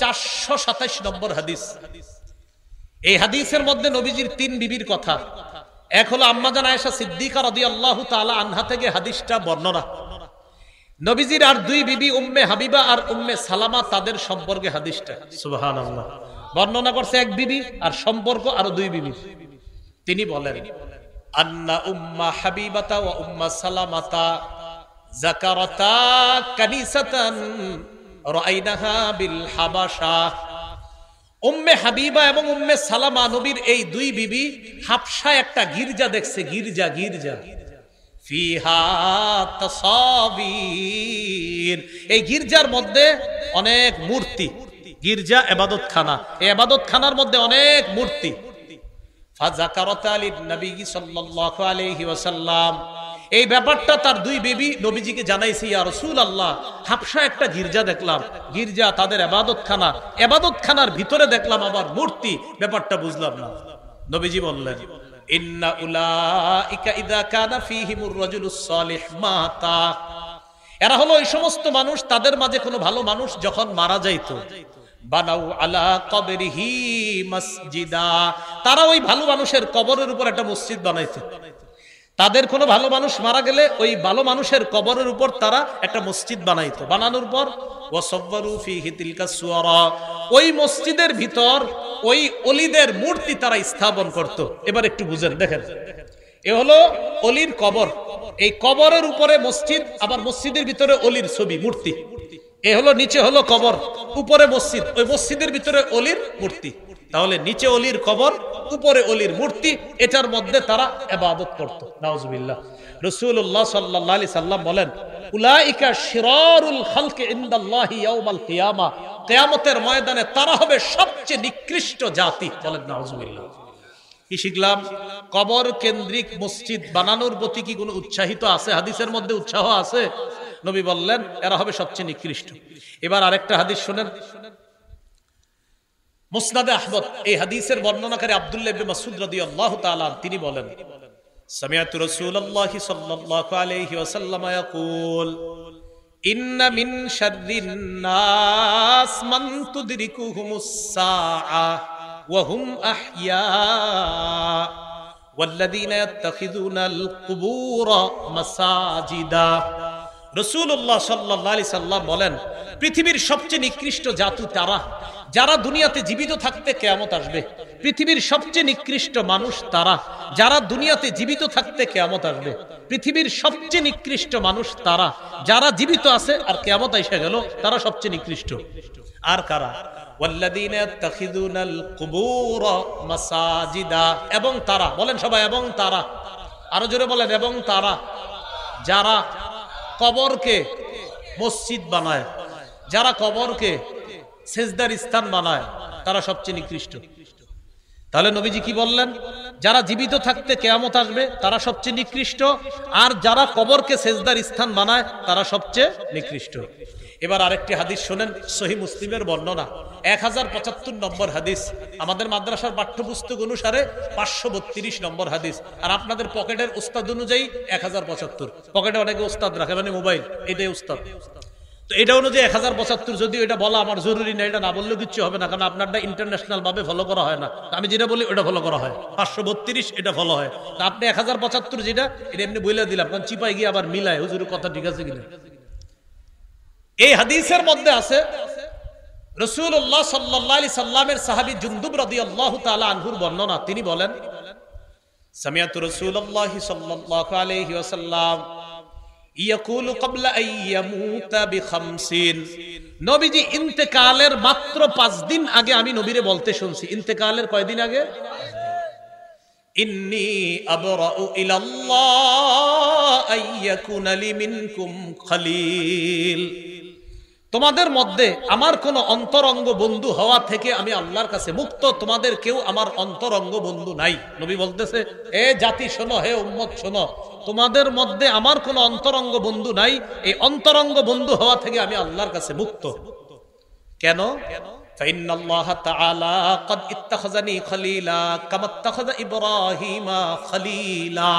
427 নম্বর হাদিস। এই হাদিসের মধ্যে নবীজির 3 বিবির কথা। এক হলো আম্মাজান আয়েশা সিদ্দিকা রাদিয়াল্লাহু তাআলা আনহা থেকে হাদিসটা বর্ণনা। নবীজির আর 2 বিবি উম্মে হাবিবা আর উম্মে সালামা, তাদের সম্পর্কে হাদিসটা সুবহানাল্লাহ বর্ণনা করছে এক বিবি, আর সম্পর্ক আরো 2 বিবি। তিনি বলেন আন্না উম্মা হাবিবাতা ওয়া উম্মা সালামাতা যাকারাতা কানিসাতান রাআইনাহা বিল হাবাশা। উম্মে হাবিবা এবং উম্মে সালামা নবীর এই 2 বিবি হাবশায় একটা গির্জা দেখছে। গির্জা ফিহা তাসাবির, এই গির্জার মধ্যে অনেক মূর্তি। গির্জা ইবাদতখানা, এই ইবাদতখানার মধ্যে অনেক মূর্তি। ফাযাকারাতা লিন-নবী সাল্লাল্লাহু আলাইহি ওয়াসাল্লাম, এই ব্যাপারটা তার 2 বিবি নবীজিকে জানাইছে, ইয়া রাসূলুল্লাহ হাবশা একটা গির্জা দেখলাম, গির্জা তাদের ইবাদতখানা, ইবাদতখানার ভিতরে দেখলাম আবার মূর্তি, ব্যাপারটা বুঝলাম না। নবীজি বললেন ইন্না উলাইকা ইযা কানা ফীহিমুর রাজুলুস সালিহ মাতা, এরা হলো ওই সমস্ত মানুষ, তাদের মাঝে কোনো ভালো মানুষ যখন মারা যাইতো, বানাউ আলা কবরিহি মসজিদা, তারা ওই ভালো মানুষের কবরের উপর একটা মসজিদ বানাইতো। তাদের কোনো ভালো মানুষ মারা গেলে ওই ভালো মানুষের কবরের উপর তারা একটা মসজিদ বানাইতো। বানানোর পর ওয়াসাওয়ারু ফীহি তিলকা সুওয়ারা, ওই মসজিদের ভিতর ওই ওলিদের মূর্তি তারা স্থাপন করত। এবার একটু বুঝেন, দেখেন, এ হলো ওলির কবর, এই কবরের উপরে মসজিদ, আবার মসজিদের ভিতরে ওলির ছবি মূর্তি। এ হলো নিচে হলো কবর, উপরে মসজিদ, ওই মসজিদের ভিতরে ওলির মূর্তি। তাহলে নিচে ওলির কবর, উপরে ওলির মূর্তি, এটার মধ্যে তারা ইবাদত করত। নাউজুবিল্লাহ। রাসূলুল্লাহ সাল্লাল্লাহু আলাইহি সাল্লাম বলেন উলাইকা শিরারুল খালকি ইনদাল্লাহি ইয়াউমাল কিয়ামা, কিয়ামতের ময়দানে তারা হবে সবচেয়ে নিকৃষ্ট জাতি। বলেন নাউজুবিল্লাহ। কি শিখলাম? কবর কেন্দ্রিক মসজিদ বানানোর প্রতি কি কোনো উৎসাহিত আছে? হাদিসের মধ্যে উৎসাহ আছে? নবী বললেন এরা হবে সবচেয়ে নিকৃষ্ট। এবার আরেকটা হাদিস শুনেন, মুসনাদে আহমদ, এই হাদিসের বর্ণনাকারী আব্দুল্লাহ ইবনে মাসউদ রাদিয়াল্লাহু তাআলা তিনি বলেন সামিআতু রাসূলুল্লাহি সাল্লাল্লাহু আলাইহি ওয়াসাল্লাম ইয়াকুল ইন্না মিন শাররিন নাস মান তুদরিকুহুমুস সাআ ওয়া হুম আহইয়া ওয়াল্লাযীনা ইয়াত্তাখিযুনাল কুবুরা মাসাজিদা। রাসূলুল্লাহ সাল্লাল্লাহু আলাইহি সাল্লাম বলেন পৃথিবীর সবচেয়ে নিকৃষ্ট জাতি তারা যারা দুনিয়াতে জীবিত থাকতে কিয়ামত আসবে। পৃথিবীর সবচেয়ে নিকৃষ্ট মানুষ তারা যারা দুনিয়াতে জীবিত থাকতে কিয়ামত আসবে। পৃথিবীর সবচেয়ে নিকৃষ্ট মানুষ তারা যারা জীবিত আছে আর কিয়ামত এসে গেল, তারা সবচেয়ে নিকৃষ্ট। আর কারা? ওয়াল্লাযীনা ইয়াত্তাখিযুনাল কুবুরা মাসাজিদা, এবং তারা, বলেন সবাই এবং তারা, আরো জোরে বলেন এবং তারা, যারা কবরকে মসজিদ বানায়, যারা কবরকে সেজদার স্থান বানায়, তারা সবচেয়ে নিকৃষ্ট। তাহলে নবীজি কি বললেন? যারা জীবিত থাকতে কিয়ামত আসবে তারা সবচেয়ে নিকৃষ্ট, আর যারা কবরকে সেজদার স্থান বানায় তারা সবচেয়ে নিকৃষ্ট। এবার আরেকটি হাদিস শুনেন, সহিহ মুসলিমের বর্ণনা, 1075 নম্বর হাদিস। আমাদের মাদ্রাসার পাঠ্যপুস্তক অনুসারে 532 নম্বর হাদিস, আর আপনাদের পকেটের উস্তাদ অনুযায়ী 1075। পকেটে অনেকে উস্তাদ রাখে, মানে মোবাইল, এটাই উস্তাদ। তো এটা অনুযায়ী 1075, যদিও এটা বলা আমার জরুরি না, এটা না বললেও কিচ্ছু হবে না, কারণ আপনারটা ইন্টারন্যাশনাল ভাবে ফলো করা হয় না। আমি যেটা বলি ওটা ফলো করা হয়, 532 এটা ফলো হয়। তা আপনি 1075 যেটা, এটা এমনি বলে দিলাম, কারণ চিপাই গিয়ে আবার মিলায় হুজুরের কথা ঠিক আছে কিনা। এই হাদিসের মধ্যে আছে রাসূলুল্লাহ সাল্লাল্লাহু আলাইহি সাল্লামের সাহাবী জুনদুব রাদিয়াল্লাহু তাআলা আনহুর বর্ণনা। তিনি বলেন সামিআতু রাসূলুল্লাহি সাল্লাল্লাহু আলাইহি ওয়াসাল্লাম ইয়াকুলু ক্বাবলা আন ইয়ামুতা বিখামসিন, নবীজি ইন্তেকালের মাত্র 5 দিন আগে আমি নবীরে বলতে শুনছি। ইন্তেকালের কয়দিন আগে? ইন্নী আবরাউ ইলাল্লাহ আইয়াকুনা লি মিনকুম খলিল, তোমাদের মধ্যে আমার কোন অন্তরঙ্গ বন্ধু হওয়া থেকে আমি আল্লাহর কাছে মুক্ত, তোমাদের কেউ আমার অন্তরঙ্গ বন্ধু নাই। নবী বলতেছে এ জাতি শোনো, হে উম্মত শোনো, তোমাদের মধ্যে আমার কোন অন্তরঙ্গ বন্ধু নাই, এই অন্তরঙ্গ বন্ধু হওয়া থেকে আমি আল্লাহর কাছে মুক্ত। কেন? ফাইন্নাল্লাহ তাআলা ক্বাদ ইত্তাখাযানি খলিলা কামা ইত্তাখাযা ইব্রাহিমা খলিলা,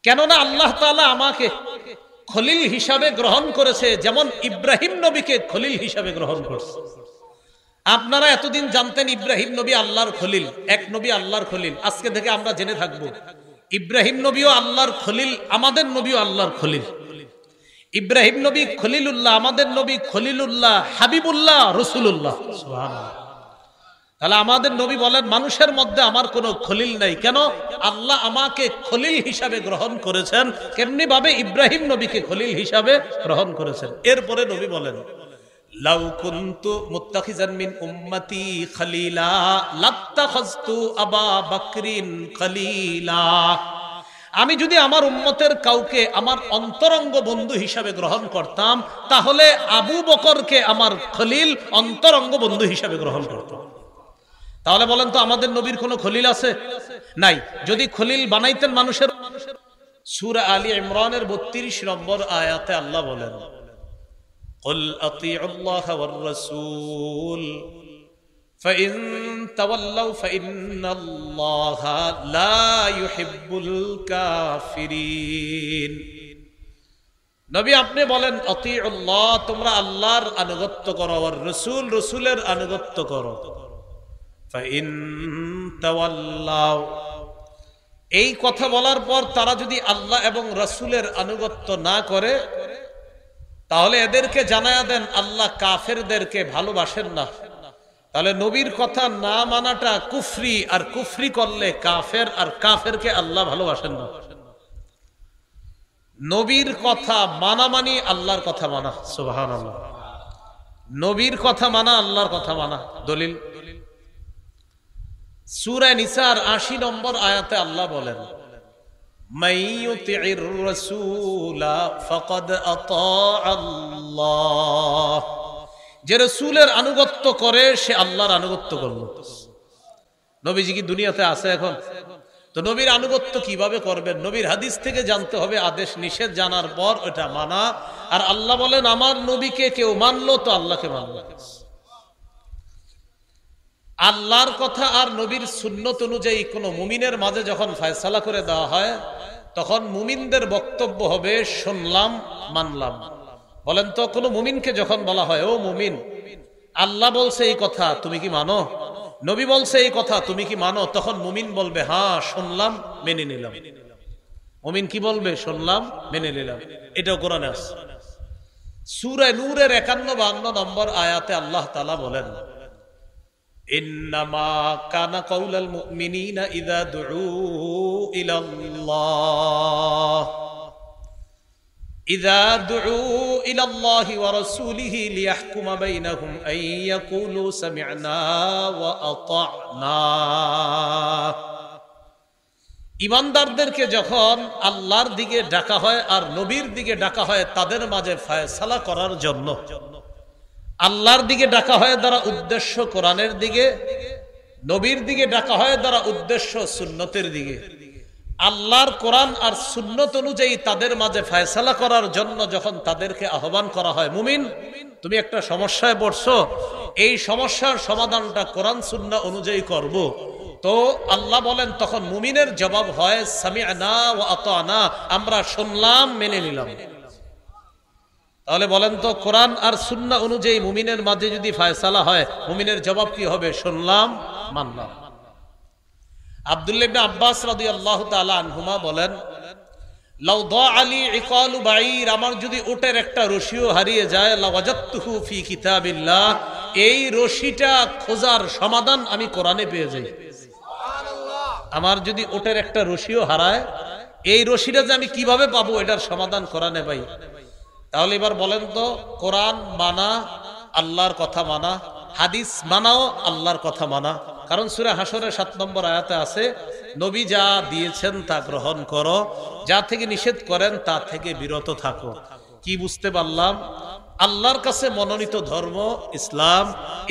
কেননা আল্লাহ তাআলা আমাকে খলিল হিসাবে গ্রহণ করেছে, যেমন ইব্রাহিম নবীকে খলিল হিসাবে গ্রহণ করছে। আপনারা এতদিন জানতেন ইব্রাহিম নবী আল্লাহর খলিল, এক নবী আল্লাহর খলিল। আজকে থেকে আমরা জেনে থাকবো ইব্রাহিম নবীও আল্লাহর খলিল, আমাদের নবীও আল্লাহর খলিল। ইব্রাহিম নবী খলিলুল্লাহ, আমাদের নবী খলিলুল্লাহ, হাবিবুল্লাহ, রসুলুল্লাহ। সুবহানাল্লাহ। তাহলে আমাদের নবী বলেন মানুষের মধ্যে আমার কোনো খলিল নাই। কেন? আল্লাহ আমাকে খলিল হিসাবে গ্রহণ করেছেন, কেমনি ভাবে ইব্রাহিম নবীকে খলিল হিসাবে গ্রহণ করেছেন। এরপরে নবী বলেন লাউ কুনতু মুত্তাখিজান মিন উম্মতি খলিলা লাত্তাখাযতু আবা বকরিন খলিলা। আমি যদি আমার উম্মতের কাউকে আমার অন্তরঙ্গ বন্ধু হিসাবে গ্রহণ করতাম, তাহলে আবু বকরকে আমার খলিল অন্তরঙ্গ বন্ধু হিসাবে গ্রহণ করতাম। তাহলে বলেন তো আমাদের নবীর কোনো খলিল আছে? নাই। যদি খলিল বানাইতেন মানুষের, সূরা আলী ইমরানের 32 নম্বর আয়াতে আল্লাহ বলেন কুল আতিউল্লাহ ওয়ার রাসূল ফাইন তাওয়াল্লাউ ফাইন্নাল্লাহা লা ইউহিব্বুল কাফিরিন। নবী আপনি বলেন আতিউল্লাহ, তোমরা আল্লাহর আনুগত্য করো, আর রাসূল, রাসূলের আনুগত্য করো। ফাইন তাওয়াল্লাউ, এই কথা বলার পর তারা যদি আল্লাহ এবং রাসূলের আনুগত্য না করে, তাহলে এদেরকে জানায়া দেন আল্লাহ কাফেরদেরকে ভালোবাসেন না। তাহলে নবীর কথা না মানাটা কুফরি, আর কুফরি করলে কাফের, আর কাফেরকে আল্লাহ ভালোবাসেন না। নবীর কথা মানা মানি আল্লাহর কথা মানা। সুবহানাল্লাহ। নবীর কথা মানা আল্লাহর কথা মানা। দলিল সূরা নিসার 80 নম্বর আয়াতে আল্লাহ বলেন মাইয়ুতির রাসূলা ফাকাদ আতাআল্লাহ, যে রাসূলের আনুগত্য করে সে আল্লাহর আনুগত্য করলো। নবীজি কি দুনিয়াতে আছে এখন? তো নবীর আনুগত্য কিভাবে করবেন? নবীর হাদিস থেকে জানতে হবে, আদেশ নিষেধ জানার পর ওটা মানা। আর আল্লাহ বলেন আমার নবীকে কেউ মানলো তো আল্লাহকে মানলো। আল্লাহর কথা আর নবীর সুন্নত অনুযায়ী কোন মুমিনের মাঝে যখন ফয়সালা করে দেওয়া হয়, তখন মুমিনদের বক্তব্য হবে শুনলাম মানলাম। বলেন তো কোন মুমিনকে যখন বলা হয় ও মুমিন, আল্লাহ বলছে এই কথা তুমি কি মানো, নবী বলছে এই কথা তুমি কি মানো, তখন মুমিন বলবে হ্যাঁ শুনলাম মেনে নিলাম। মুমিন কি বলবে? শুনলাম মেনে নিলাম। এটাও কোরআনে আছে। সূরা নূরের 51-52 নম্বর আয়াতে আল্লাহ তাআলা বলেন ইন্নামা কানা কাউলাল মুমিনিনা ইযা দুউ ইলাল্লাহ ইলাল্লাহি ওয়া রাসূলিহি লিয়াহকুমা বাইনাহুম আন ইয়াকুলু সামি'না ওয়া আতা'না। ঈমানদারদেরকে যখন আল্লাহর দিকে ডাকা হয় আর নবীর দিকে ডাকা হয় তাদের মাঝে ফয়সালা করার জন্য, আল্লাহর দিকে ডাকা হয় দ্বারা উদ্দেশ্য কোরআনের দিকে, নবীর দিকে ডাকা হয় দ্বারা উদ্দেশ্য সুন্নতের দিকে। আল্লাহর কোরআন আর সুন্নত অনুযায়ী তাদের মাঝে ফয়সালা করার জন্য যখন তাদেরকে আহ্বান করা হয়, মুমিন তুমি একটা সমস্যায় পড়ছো, এই সমস্যার সমাধানটা কোরআন সুন্নাহ অনুযায়ী করব, তো আল্লাহ বলেন তখন মুমিনের জবাব হয় সামি'না ওয়া আতা'না, আমরা শুনলাম মেনে নিলাম। তাহলে বলেন তো কোরআন আর সুন্নাহ অনুযায়ী মুমিনের মাঝে যদি ফয়সালা হয়, মুমিনের জবাব কি হবে? শুনলাম মানলাম। আব্দুল্লাহ ইবনে আব্বাস রাদিয়াল্লাহু তাআলা আনহুমা বলেন লাউ দাআলি ইকালু বাঈর, আমার যদি উটের একটা রশিও হারিয়ে যায়, লাওয়াজাতুহু ফি কিতাবিল্লাহ, এই রশিটা খোঁজার সমাধান আমি কোরআনে পেয়ে যাই। সুবহানাল্লাহ। আমার যদি উটের একটা রশিও হারায়, এই রশিটা যে আমি কিভাবে পাবো এটার সমাধান কোরআনে পাই। তাহলে এবার বলেন তো কোরআন মানা আল্লাহর কথা মানা, হাদিস মানাও আল্লাহর কথা মানা। কারণ সূরা হাশরের 7 নম্বর আয়াতে আছে নবী যা দিয়েছেন তা গ্রহণ করো, যা থেকে নিষেধ করেন তা থেকে বিরত থাকো। কি বুঝতে পারলাম? আল্লাহর কাছে মনোনীত ধর্ম ইসলাম।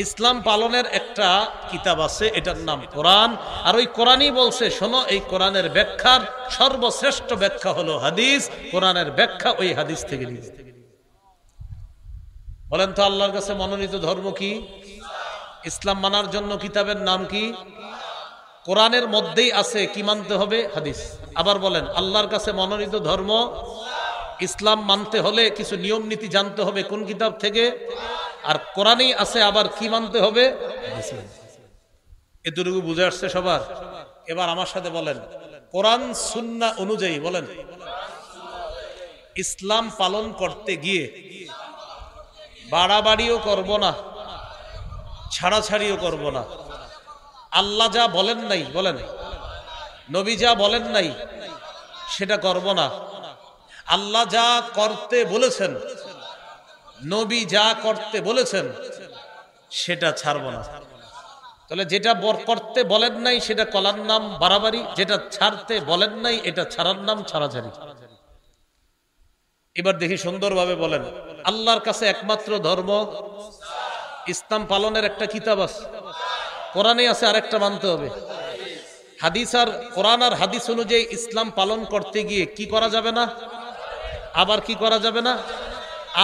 ইসলাম পালনের একটা কিতাব আছে, এটার নাম কোরআন। আর ওই কোরআনই বলছে শোনো, এই কোরআনের ব্যাখ্যার সর্বশ্রেষ্ঠ ব্যাখ্যা হলো হাদিস, কোরআনের ব্যাখ্যা ওই হাদিস থেকে নিয়ে। বলেন তো আল্লাহর কাছে মনোনীত ধর্ম কি? ইসলাম মানার জন্য কিতাবের নাম কি? কোরআনের মধ্যেই আছে কি মানতে হবে? হাদিস। আবার বলেন আল্লাহর কাছে মনোনীত ধর্ম ইসলাম মানতে হলে কিছু নিয়ম নীতি জানতে হবে কোন কিতাব থেকে, আর কোরআনেই আছে আবার কি মানতে হবে। এতটুকু বুঝে আসছে সবার? এবার আমার সাথে বলেন, কোরআন সুন্নাহ অনুযায়ী বলেন, ইসলাম পালন করতে গিয়ে বাড়াবাড়িও করব না, ছাড়াছাড়িও করব না। আল্লাহ যা বলেন নাই, বলেন নবী যা বলেন নাই সেটা করব না। আল্লাহ যা করতে বলেছেন, নবী যা করতে বলেছেন সেটা ছাড়ব না। তাহলে যেটা করতে বলেন নাই সেটা করার নাম বাড়াবাড়ি, যেটা ছাড়তে বলেন নাই এটা ছাড়ার নাম ছাড়াছাড়ি। এবার দেখি সুন্দরভাবে বলেন, আল্লাহর কাছে একমাত্র ধর্ম ইসলাম পালনের একটা কিতাব আছে, কোরআনে আছে, আরেকটা মানতে হবে হাদিস। আর কোরআন আর হাদিস অনুযায়ী ইসলাম পালন করতে গিয়ে কি করা যাবে না, আবার কি করা যাবে না?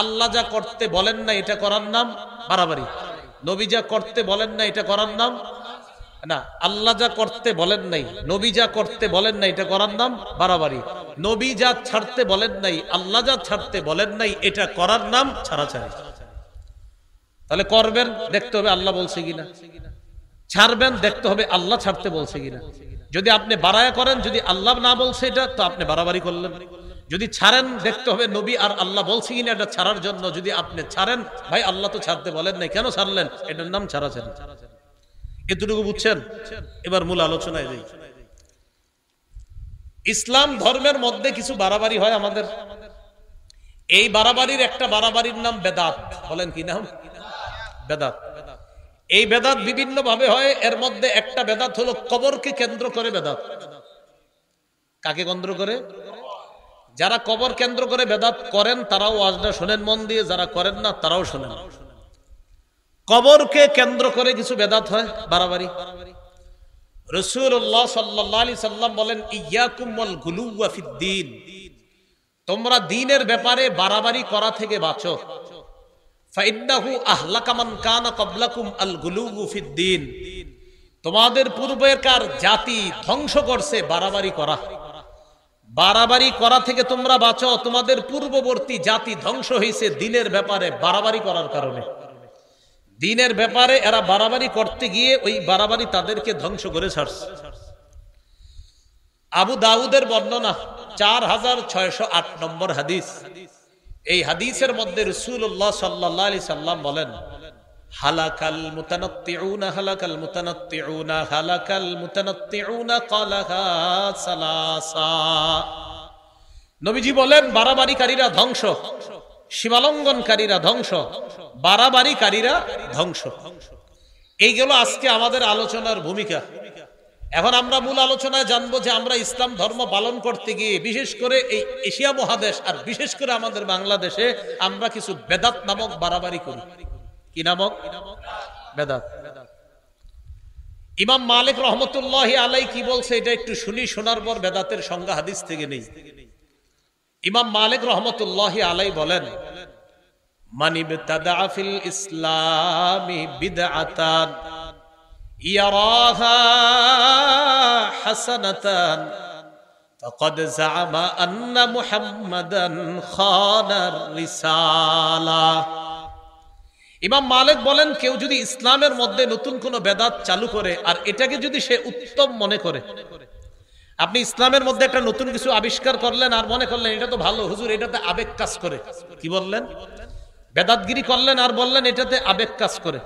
আল্লাহ যা করতে বলেন না এটা করার নাম বাড়াবাড়ি, নবী যা করতে বলেন না এটা করার নাম না, আল্লাহ যা করতে বলেন নাই, নবী যা করতে বলেন নাই এটা করার নাম বাড়াবাড়ি, নবী যা ছাড়তে বলেন নাই, আল্লাহ যা ছাড়তে বলেন নাই এটা করার নাম ছাড়াছাড়ি। তাহলে করবেন দেখতে হবে আল্লাহ বলছে কিনা, ছাড়বেন দেখতে হবে আল্লাহ ছাড়তে বলছে কিনা। যদি আপনি বাড়ায়া করেন, যদি আল্লাহ না বলছে এটা, তো আপনি বাড়াবাড়ি করলেন। যদি ছাড়েন দেখতে হবে নবী আর আল্লাহ বলছে কিনা এটা ছাড়ার জন্য। যদি আপনি ছাড়েন, ভাই আল্লাহ তো ছাড়তে বলেন নাই, কেন ছাড়লেন, এটার নাম ছাড়াছাড়ি। এতটুকু বুঝছেন? এবার মূল আলোচনায় যাই। ইসলাম ধর্মের মধ্যে কিছু বাড়াবাড়ি হয় আমাদের। এই বাড়াবাড়ির একটা বাড়াবাড়ির নাম বেদাত। বলেন কি নাম? বেদাত। এই বেদাত বিভিন্ন ভাবে হয়। এর মধ্যে একটা বেদাত হলো কবরকে কেন্দ্র করে বেদাত। কাকে কেন্দ্র করে? যারা কবর কেন্দ্র করে বেদাত করেন তারাও ওয়াজটা শোনেন মন দিয়ে, যারা করেন না তারাও শোনেন। কবরকে কেন্দ্র করে কিছু বেদাত হয়, বাড়াবাড়ি। রাসূলুল্লাহ সাল্লাল্লাহু আলাইহি সাল্লাম বলেন, ইয়াকুম ওয়াল গুলুওয়া ফিদ্দীন, তোমরা দ্বীনের ব্যাপারে বাড়াবাড়ি করা থেকে বাঁচো। ফাইন্নাহু আহলাকা মান কানা ক্বাবলাকুম আল গুলুউ ফিদ্দীন, তোমাদের পূর্বেকার জাতি ধ্বংস করছে বাড়াবাড়ি করা। বাড়াবাড়ি করা থেকে তোমরা বাঁচো। তোমাদের পূর্ববর্তী জাতি ধ্বংস হয়েছে দ্বীনের ব্যাপারে বাড়াবাড়ি করার কারণে। দ্বীনের ব্যাপারে এরা বাড়াবাড়ি করতে গিয়ে ওই বাড়াবাড়ি তাদেরকে ধ্বংস করে ছাড়ছে। আবু দাউদের বর্ণনা 4608 নম্বর হাদিস। এই হাদিসের মধ্যে রাসূলুল্লাহ সাল্লাল্লাহু আলাইহি সাল্লাম বলেন, হালাকাল মুতানাত্তিউনা হালাকাল মুতানাত্তিউনা হালাকাল মুতানাত্তিউনা ক্বালাহা সালাসা। নবীজি বলেন, বাড়াবাড়িকারীরা ধ্বংস, সীমালঙ্ঘনকারীরা ধ্বংস, বাড়াবাড়িকারীরা ধ্বংস। এইগুলো আজকে আমাদের আলোচনার ভূমিকা। এখন আমরা মূল আলোচনায় জানবো যে আমরা ইসলাম ধর্ম পালন করতে গিয়ে বিশেষ করে এই এশিয়া মহাদেশ আর বিশেষ করে আমাদের বাংলাদেশে আমরা কিছু বেদাত নামক বাড়াবাড়ি করি। কি নামক? বেদাত। ইমাম মালিক রহমতুল্লাহি আলাইহি কি বলছে এটা একটু শুনি, শোনার পর বেদাতের সংজ্ঞা হাদিস থেকে নেই। ইমাম মালিক রহমতুল্লাহি আলাইহি বলেন, মান ইবতাদা ফিল ইসলামি বিদআতান ইয়ারাহা হাসানাতান ফাকাদ জাআমা আন্না মুহাম্মাদান খানার রিসালা। ইমাম মালিক বলেন, কেউ যদি ইসলামের মধ্যে নতুন কোন বেদাত চালু করে আর এটাকে যদি সে উত্তম মনে করে, আপনি ইসলামের মধ্যে একটা নতুন কিছু আবিষ্কার করলেন আর মনে করলেন এটা তো ভালো, হুজুর এটাতে আবেগ কাজ করে, কি বললেন? বেদাতগিরি করলেন আর বললেন এটাতে আবেগ কাজ করে।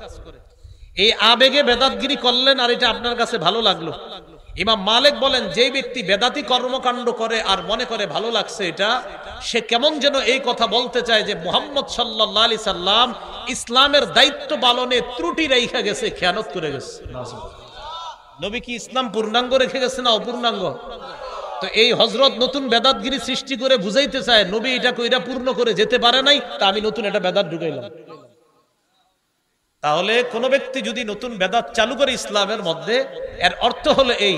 এই আবেগে বেদাতগিরি করলেন আর এটা আপনার কাছে ভালো লাগলো। ইমাম মালিক বলেন, যে ব্যক্তি বেদাতি কর্মকাণ্ড করে আর মনে করে ভালো লাগছে এটা, সে কেমন যেন এই কথা বলতে চায় যে মুহাম্মদ সাল্লাল্লাহু আলাইহি সাল্লাম ইসলামের দায়িত্ব পালনে ত্রুটি রেখে গেছে, খেয়ানত করে গেছে। নবী কি ইসলাম পূর্ণাঙ্গ রেখে গেছে না অপূর্ণাঙ্গ? তো এই হযরত নতুন বেদাতগিরি সৃষ্টি করে বুঝাইতে চায় নবী এটা কইরা পূর্ণ করে যেতে পারে নাই, তা আমি নতুন এটা বেদাত ঢুকাইলাম। তাহলে কোন ব্যক্তি যদি নতুন বেদাত চালু করে ইসলামের মধ্যে, এর অর্থ হলো এই,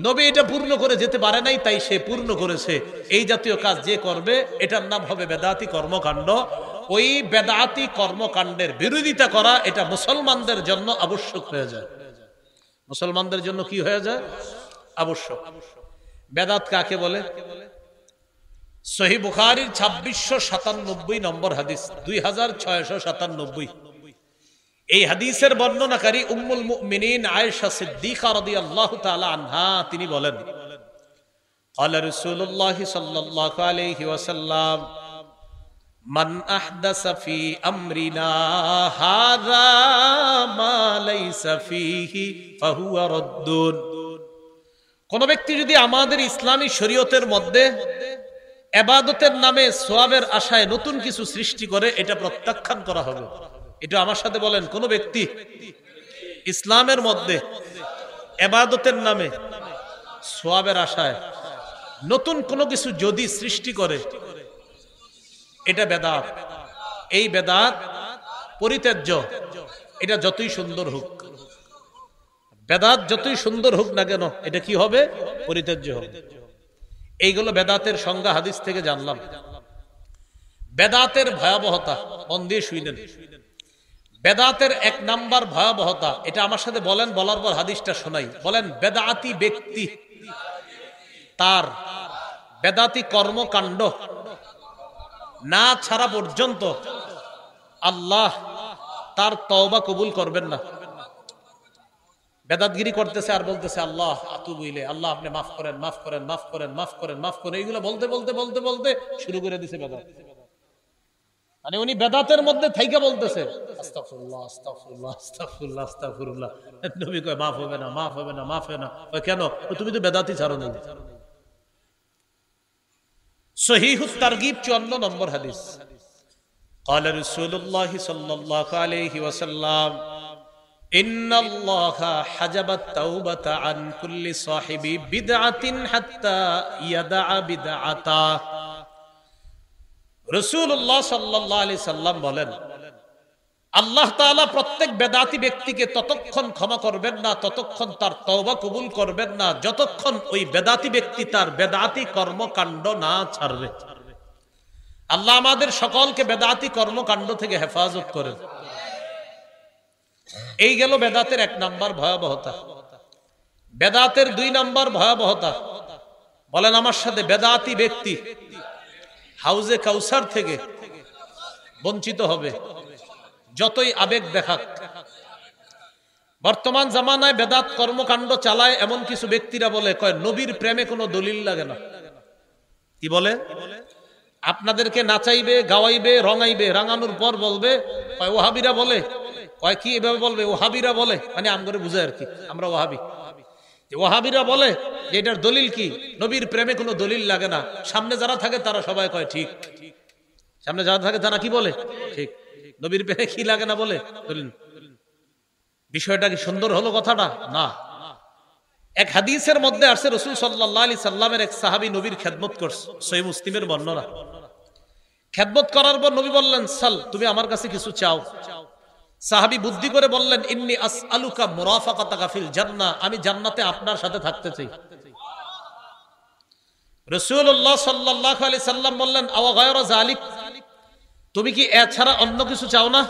নবী এটা পূর্ণ করে যেতে পারে নাই তাই সে পূর্ণ করেছে। এই জাতীয় কাজ যে করবে এটার নাম হবে বেদাতি কর্মকাণ্ড। ওই বেদাতি কর্মকাণ্ডের বিরোধিতা করা এটা মুসলমানদের জন্য আবশ্যক হয়ে যায়। মুসলমানদের জন্য কি হয়ে যায়? আবশ্যক। বেদাত কাকে বলে? সহিহ বুখারীর 2697 নম্বর হাদিস, 2697। এই হাদিসের বর্ণনাকারী উম্মুল মুমিনিন আয়েশা সিদ্দিকা রাদিয়াল্লাহু তাআলা আনহা তিনি বলেন, قال رسول الله صلى الله عليه وسلم من احدث في امرنا هذا ما ليس فيه فهو رد। কোন ব্যক্তি যদি আমাদের ইসলামী শরীয়তের মধ্যে ইবাদতের নামে সওয়াবের আশায় নতুন কিছু সৃষ্টি করে, এটা প্রত্যাখ্যান করা হবে। এটা আমার সাথে বলেন, কোন ব্যক্তি ইসলামের মধ্যে ইবাদতের নামে সওয়াবের আশায় নতুন কোনো কিছু যদি সৃষ্টি করে, এটা বেদাত। এই বেদাত পরিত্যাজ্য। এটা যতই সুন্দর হোক, বেদাত যতই সুন্দর হোক না কেন, এটা কি হবে? পরিত্যাজ্য হবে। এইগুলো বেদাতের সংজ্ঞা হাদিস থেকে জানলাম। বেদাতের ভয়াবহতা মন দিয়ে শুনেন। বেদাতের এক নাম্বার ভয়াবহতা, এটা আমার সাথে বলেন, বলার পর হাদিসটা শোনাই। বলেন, বেদাতি ব্যক্তি তার বেদাতি কর্মকাণ্ড না ছাড়া পর্যন্ত আল্লাহ তার তওবা কবুল করবেন না। বেদাতগিরি করতেছে আর বলতেছে আল্লাহ আতুবু ইলাই, আল্লাহ আপনি মাফ করেন, মাফ করেন, মাফ করেন, মাফ করেন, মাফ করেন। এইগুলো বলতে বলতে বলতে বলতে শুরু করে দিছে বেদাত। মানে উনি বেদাতের মধ্যে থাইকা বলতেছে আস্তাগফিরুল্লাহ, আস্তাগফিরুল্লাহ, আস্তাগফিরুল্লাহ, আস্তাগফিরুল্লাহ। নবী কয় মাফ হবে না, মাফ হবে না, মাফ হবে না। কেন? তুমি তো বেদাতই ছাড়ো না। সহিহুত তারগীব 54 নম্বর হাদিস। قال رسول الله صلى الله عليه وسلم إن الله حجب التوبة عن كل صاحب بدعة حتى يدع بدعته। রাসূলুল্লাহ সাল্লাল্লাহু আলাইহি সাল্লাম বলেন, আল্লাহ তাআলা প্রত্যেক বেদাতি ব্যক্তিকে ততক্ষণ ক্ষমা করবেন না, ততক্ষণ তার তওবা কবুল করবেন না, যতক্ষণ ওই বেদাতি ব্যক্তি তার বেদাতি কর্মকাণ্ড না ছাড়বে। আল্লাহ আমাদের সকলকে বেদাতি কর্মকাণ্ড থেকে হেফাজত করেন। এই গেল বেদাতের এক নাম্বার ভয়াবহতা। বেদাতের 2 নাম্বার ভয়াবহতা, বলেন আমার সাথে, বেদাতি ব্যক্তি হাউজে কাউসার থেকে বঞ্চিত হবে, যতই আবেগ দেখাক। বর্তমান জামানায় বেদাত কর্মকাণ্ড চালায় এমন কিছু ব্যক্তিরা বলে, কয় নবীর প্রেমে কোনো দলিল লাগে না। কি বলে? আপনাদেরকে নাচাইবে, গাওয়াইবে, রঙাইবে, রাঙানোর পর বলবে, কয় ওহাবিরা বলে। কয় কি এভাবে বলবে? ওহাবিরা বলে, মানে আম করে বুঝায় আর কি, আমরা ওহাবি। ওহাবিরা বলে যে এটার দলিল কি? নবীর প্রেমে কোনো দলিল লাগে না। সামনে যারা থাকে তারা সবাই কয় ঠিক। সামনে যারা থাকে তারা কি বলে? ঠিক। নবীর প্রেমে কি লাগে না বলে দলিল। বিষয়টা কি সুন্দর হলো কথাটা? না। এক হাদিসের মধ্যে আসছে, রাসূল সাল্লাল্লাহু আলাইহি সাল্লামের এক সাহাবী নবীর খেদমত করছে, সহিহ মুসলিমের বর্ণনা। খেদমত করার পর নবী বললেন, সাল, তুমি আমার কাছে কিছু চাও। সাহাবী বুদ্ধি করে বললেন, ইন্নী আসআলুকা মুরাফাকাতাকা ফিল জান্নাহ, আমি জান্নাতে আপনার সাথে থাকতে চাই। রাসূলুল্লাহ সাল্লাল্লাহু আলাইহি সাল্লাম বললেন, আও গায়রা যালিক, তুমি কি এছাড়া অন্য কিছু চাও না?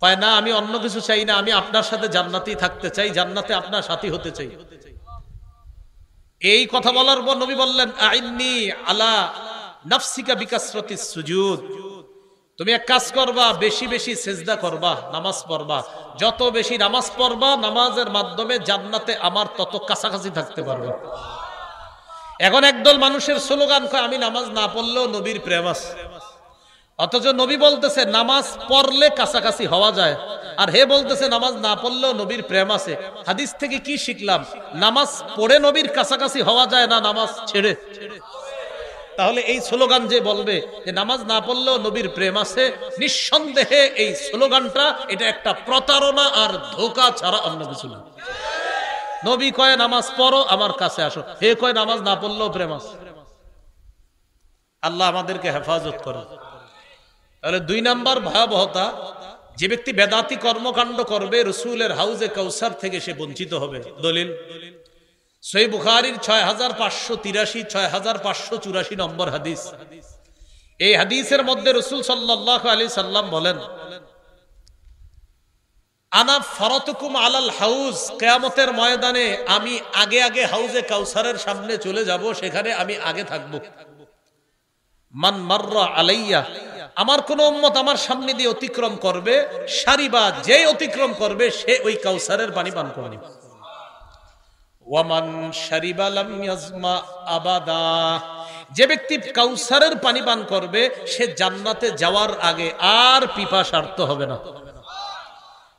কয় না, আমি অন্য কিছু চাই না, আমি আপনার সাথে জান্নাতেই থাকতে চাই, জান্নাতে আপনার সাথী হতে চাই। এই কথা বলার পর নবী বললেন, আইন্নী আলা নাফসিকা বিকাসরাতিস সুজুদ, তুমি এক কাজ করবা, বেশি বেশি সিজদা করবা, নামাজ পড়বা। যত বেশি নামাজ পড়বা, নামাজের মাধ্যমে জান্নাতে আমার তত কাছাকাছি থাকতে পারবে। এখন একদল মানুষের স্লোগান, কয় আমি নামাজ না পড়লেও নবীর প্রেম আছে। অথচ নবী বলতেছে নামাজ পড়লে কাছাকাছি হওয়া যায়, আর হে বলতেছে নামাজ না পড়লেও নবীর প্রেম আছে। হাদিস থেকে কি শিখলাম? নামাজ পড়ে নবীর কাছাকাছি হওয়া যায় না, নামাজ ছেড়ে। তাহলে এই স্লোগান যে বলবে যে নামাজ না পড়লেও নবীর প্রেম আছে, নিঃসন্দেহে এই স্লোগানটা এটা একটা প্রতারণা আর ধোঁকা ছাড়া অন্য কিছু না। নবী কয় নামাজ পড়ো, আমার কাছে আসো। হে কয় নামাজ না পড়লেও প্রেম আছে। আল্লাহ আমাদেরকে হেফাজত করে। তাহলে 2 নাম্বার ভয়াবহতা, যে ব্যক্তি বেদাতি কর্মকাণ্ড করবে, রাসূলের হাউজে কাউসার থেকে সে বঞ্চিত হবে। দলিল সহিহ বুখারীর 6583, 6584 নম্বর হাদিস। এই হাদিসের মধ্যে রাসূল সাল্লাল্লাহু আলাইহি সাল্লাম বলেন, আনা ফারাতুকুম আলাল হাউজ, কিয়ামতের ময়দানে আমি আগে আগে হাউজে কাউসারের সামনে চলে যাব, সেখানে আমি আগে থাকব। মান মাররা আলাইয়া, আমার কোন উম্মত আমার সামনে দিয়ে অতিক্রম করবে, সারিবা যে অতিক্রম করবে সে ওই কাউসারের পানি পান করবে। ওয়ামান শারিবা লাম ইয়াজমা আবাদা, যে ব্যক্তি কাউসারের পানি পান করবে সে জান্নাতে যাওয়ার আগে আর পিপাসার্ত হবে না।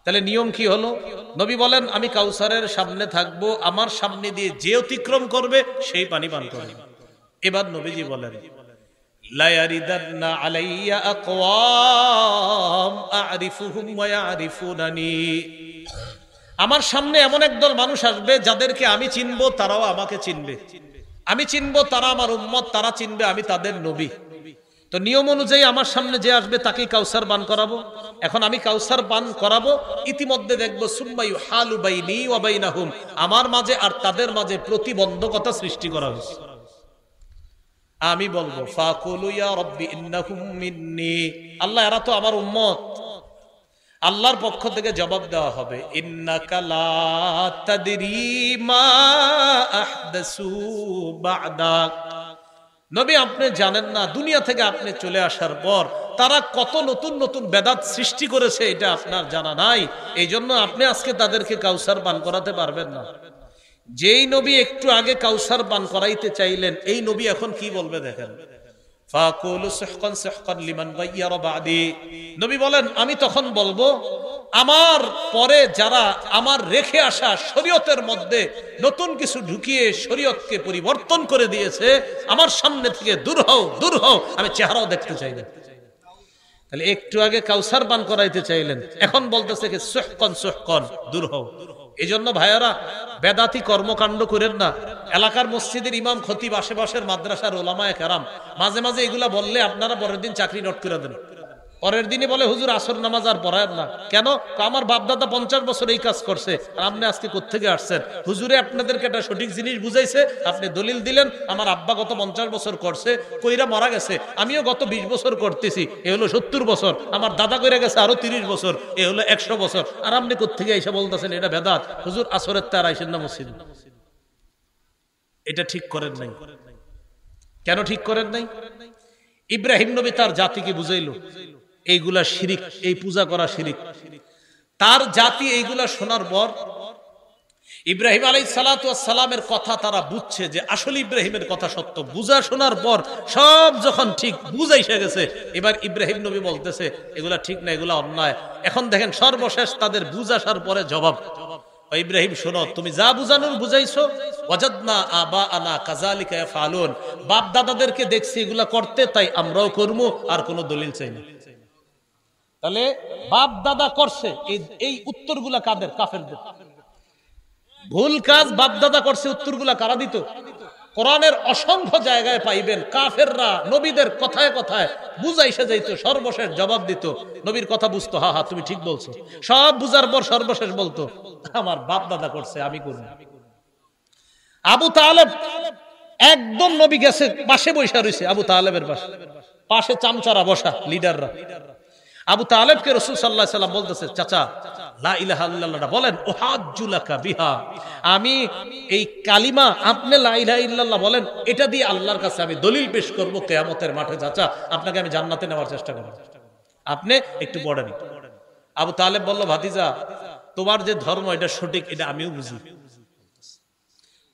তাহলে নিয়ম কি হলো? নবী বলেন আমি কাউসারের সামনে থাকব, আমার সামনে দিয়ে যে অতিক্রম করবে সেই পানি পান করবে। এবার নবীজি বলেন লা ইয়ারিদান্না আলাইয়া আকওয়াম আ'রিফুহুম ওয়া ইয়া'রিফুনানি, আমার সামনে এমন একদল মানুষ আসবে যাদেরকে আমি চিনব, তারাও আমাকে চিনবে, আমি চিনব তারা আমার উম্মত, তারা চিনবে আমি তাদের নবী। তো নিয়ম অনুযায়ী আমার সামনে যে আসবে তাকেই কাউসার পান করাবো। এখন আমি কাউসার পান করাবো, ইতিমধ্যে দেখবো সুম্মা ইউহালু বাইনি ওয়া বাইনাহুম, আমার মাঝে আর তাদের মাঝে প্রতিবন্ধকতা সৃষ্টি করা হয়েছে। আমি বলবো ফাকুলু ইয়া রাব্বি ইন্নাহুম মিন্নি, আল্লাহ এরা তো আমার উম্মত। আল্লাহর পক্ষ থেকে জবাব দেওয়া হবে ইন্নাকা লা তাদরি মা আহদাসু বা'দাক, নবী আপনি জানেন না দুনিয়া থেকে আপনি চলে আসার পর তারা কত নতুন নতুন বেদাত সৃষ্টি করেছে, এটা আপনার জানা নাই। এই জন্য আপনি আজকে তাদেরকে কাউসার পান করাতে পারবেন না। যেই নবী একটু আগে কাউসার পান করাইতে চাইলেন, এই নবী এখন কি বলবে দেখেন, ফাকুলু সুহকান সুহকান লিমান গায়্যারা বাদি, নবী বলেন আমি তখন বলবো আমার পরে যারা আমার রেখে আসা শরীয়তের মধ্যে নতুন কিছু ঢুকিয়ে শরীয়তকে পরিবর্তন করে দিয়েছে, আমার সামনে থেকে দূর হও, দূর হও, আমি চেহারাও দেখতে চাই না। তাহলে একটু আগে কাউসার পান করাইতে চাইলেন, এখন বলতেছে কি সুহকান সুহকান, দূর হও। এই জন্য ভাইয়ারা বেদাতি কর্মকাণ্ড করেন না। এলাকার মসজিদের ইমাম খতিব, আশেপাশের মাদ্রাসার ওলামায়ে কেরাম মাঝে মাঝে এগুলা বললে আপনারা পরের দিন চাকরি নোট করে দেন। পরের দিনই বলে হুজুর আসর নামাজ আর পড়ায় না কেন? আমার বাপ দাদা 50 বছর এই কাজ করছে, আর আপনি আজকে কোত্থেকে আসছেন? হুজুরে আপনাদেরকে একটা সঠিক জিনিস বুঝাইছে, আপনি দলিল দিলেন আমার আব্বা গত 50 বছর করছে, কইরা মারা গেছে, আমিও গত 20 বছর করতেছি, এ হলো 70 বছর, আমার দাদা কইরা গেছে আরো 30 বছর, এ হলো 100 বছর, আর আপনি কোত্থেকে এসে বলতেছেন এটা বেদাত? হুজুর আসরের তার আইসেন না মসজিদ। এটা ঠিক করেন নাই। কেন ঠিক করেন নাই? ইব্রাহিম নবী তার জাতিকে বুঝাইলো এইগুলা শিরিক, এই পূজা করা শিরিক। তার জাতি এইগুলা শোনার পর ইব্রাহিম আলাইহিস সালাতু ওয়াস সালামের কথা তারা বুঝছে যে আসলে ইব্রাহিমের কথা সত্য। বুঝা শোনার পর সব যখন ঠিক বুঝাইসে গেছে, এবার ইব্রাহিম নবী বলতেছে এগুলা ঠিক না, এগুলা অন্যায়। এখন দেখেন সর্বশেষ তাদের বুঝাসার পরে জবাব, ইব্রাহিম শোনো, তুমি যা বুঝানোর বুঝাইছো, ওয়াজাদনা আবাআনা কাযালিকা ইয়াফআলুন, বাপ দাদাদেরকে দেখছি এগুলা করতে, তাই আমরাও করব, আর কোনো দলিল চাই না। তাহলে বাপ দাদা করছে, এই উত্তরগুলা কাদের? কাফেরদের। ভুল কাজ বাপ দাদা করছে, উত্তরগুলা কারা দিত? কোরআনের অসংখ্য জায়গায় পাইবেন কাফেররা নবীদের কথায় কথায় বুঝাইসে যাইতো, সর্বশেষ জবাব দিত। নবীর কথা বুঝতো, হা হা তুমি ঠিক বলছো, সব বুঝার পর সর্বশেষ বলতো আমার বাপ দাদা করছে, আমি করব। আবু তালেব একদম নবী গেছে পাশে বসে রয়েছে, আবু তালেবের পাশে পাশে চামচারা বসা, লিডাররা। আবু তালেবকে রাসূল সাল্লাল্লাহু আলাইহি ওয়াসাল্লাম বলতেছে, চাচা লা ইলাহা ইল্লাল্লাহ বলেন, উহাজ্জু লাকা বিহা, আমি এই কালিমা আপনি লা ইলাহা ইল্লাল্লাহ বলেন, এটা দিয়ে আল্লাহর কাছে আমি দলিল পেশ করব কিয়ামতের মাঠে। চাচা আপনাকে আমি জান্নাতে নেওয়ার চেষ্টা করব, আপনি একটু পড়েন। আবু তালেব বলল, ভাতিজা তোমার যে ধর্ম এটা সঠিক, এটা আমিও বুঝি,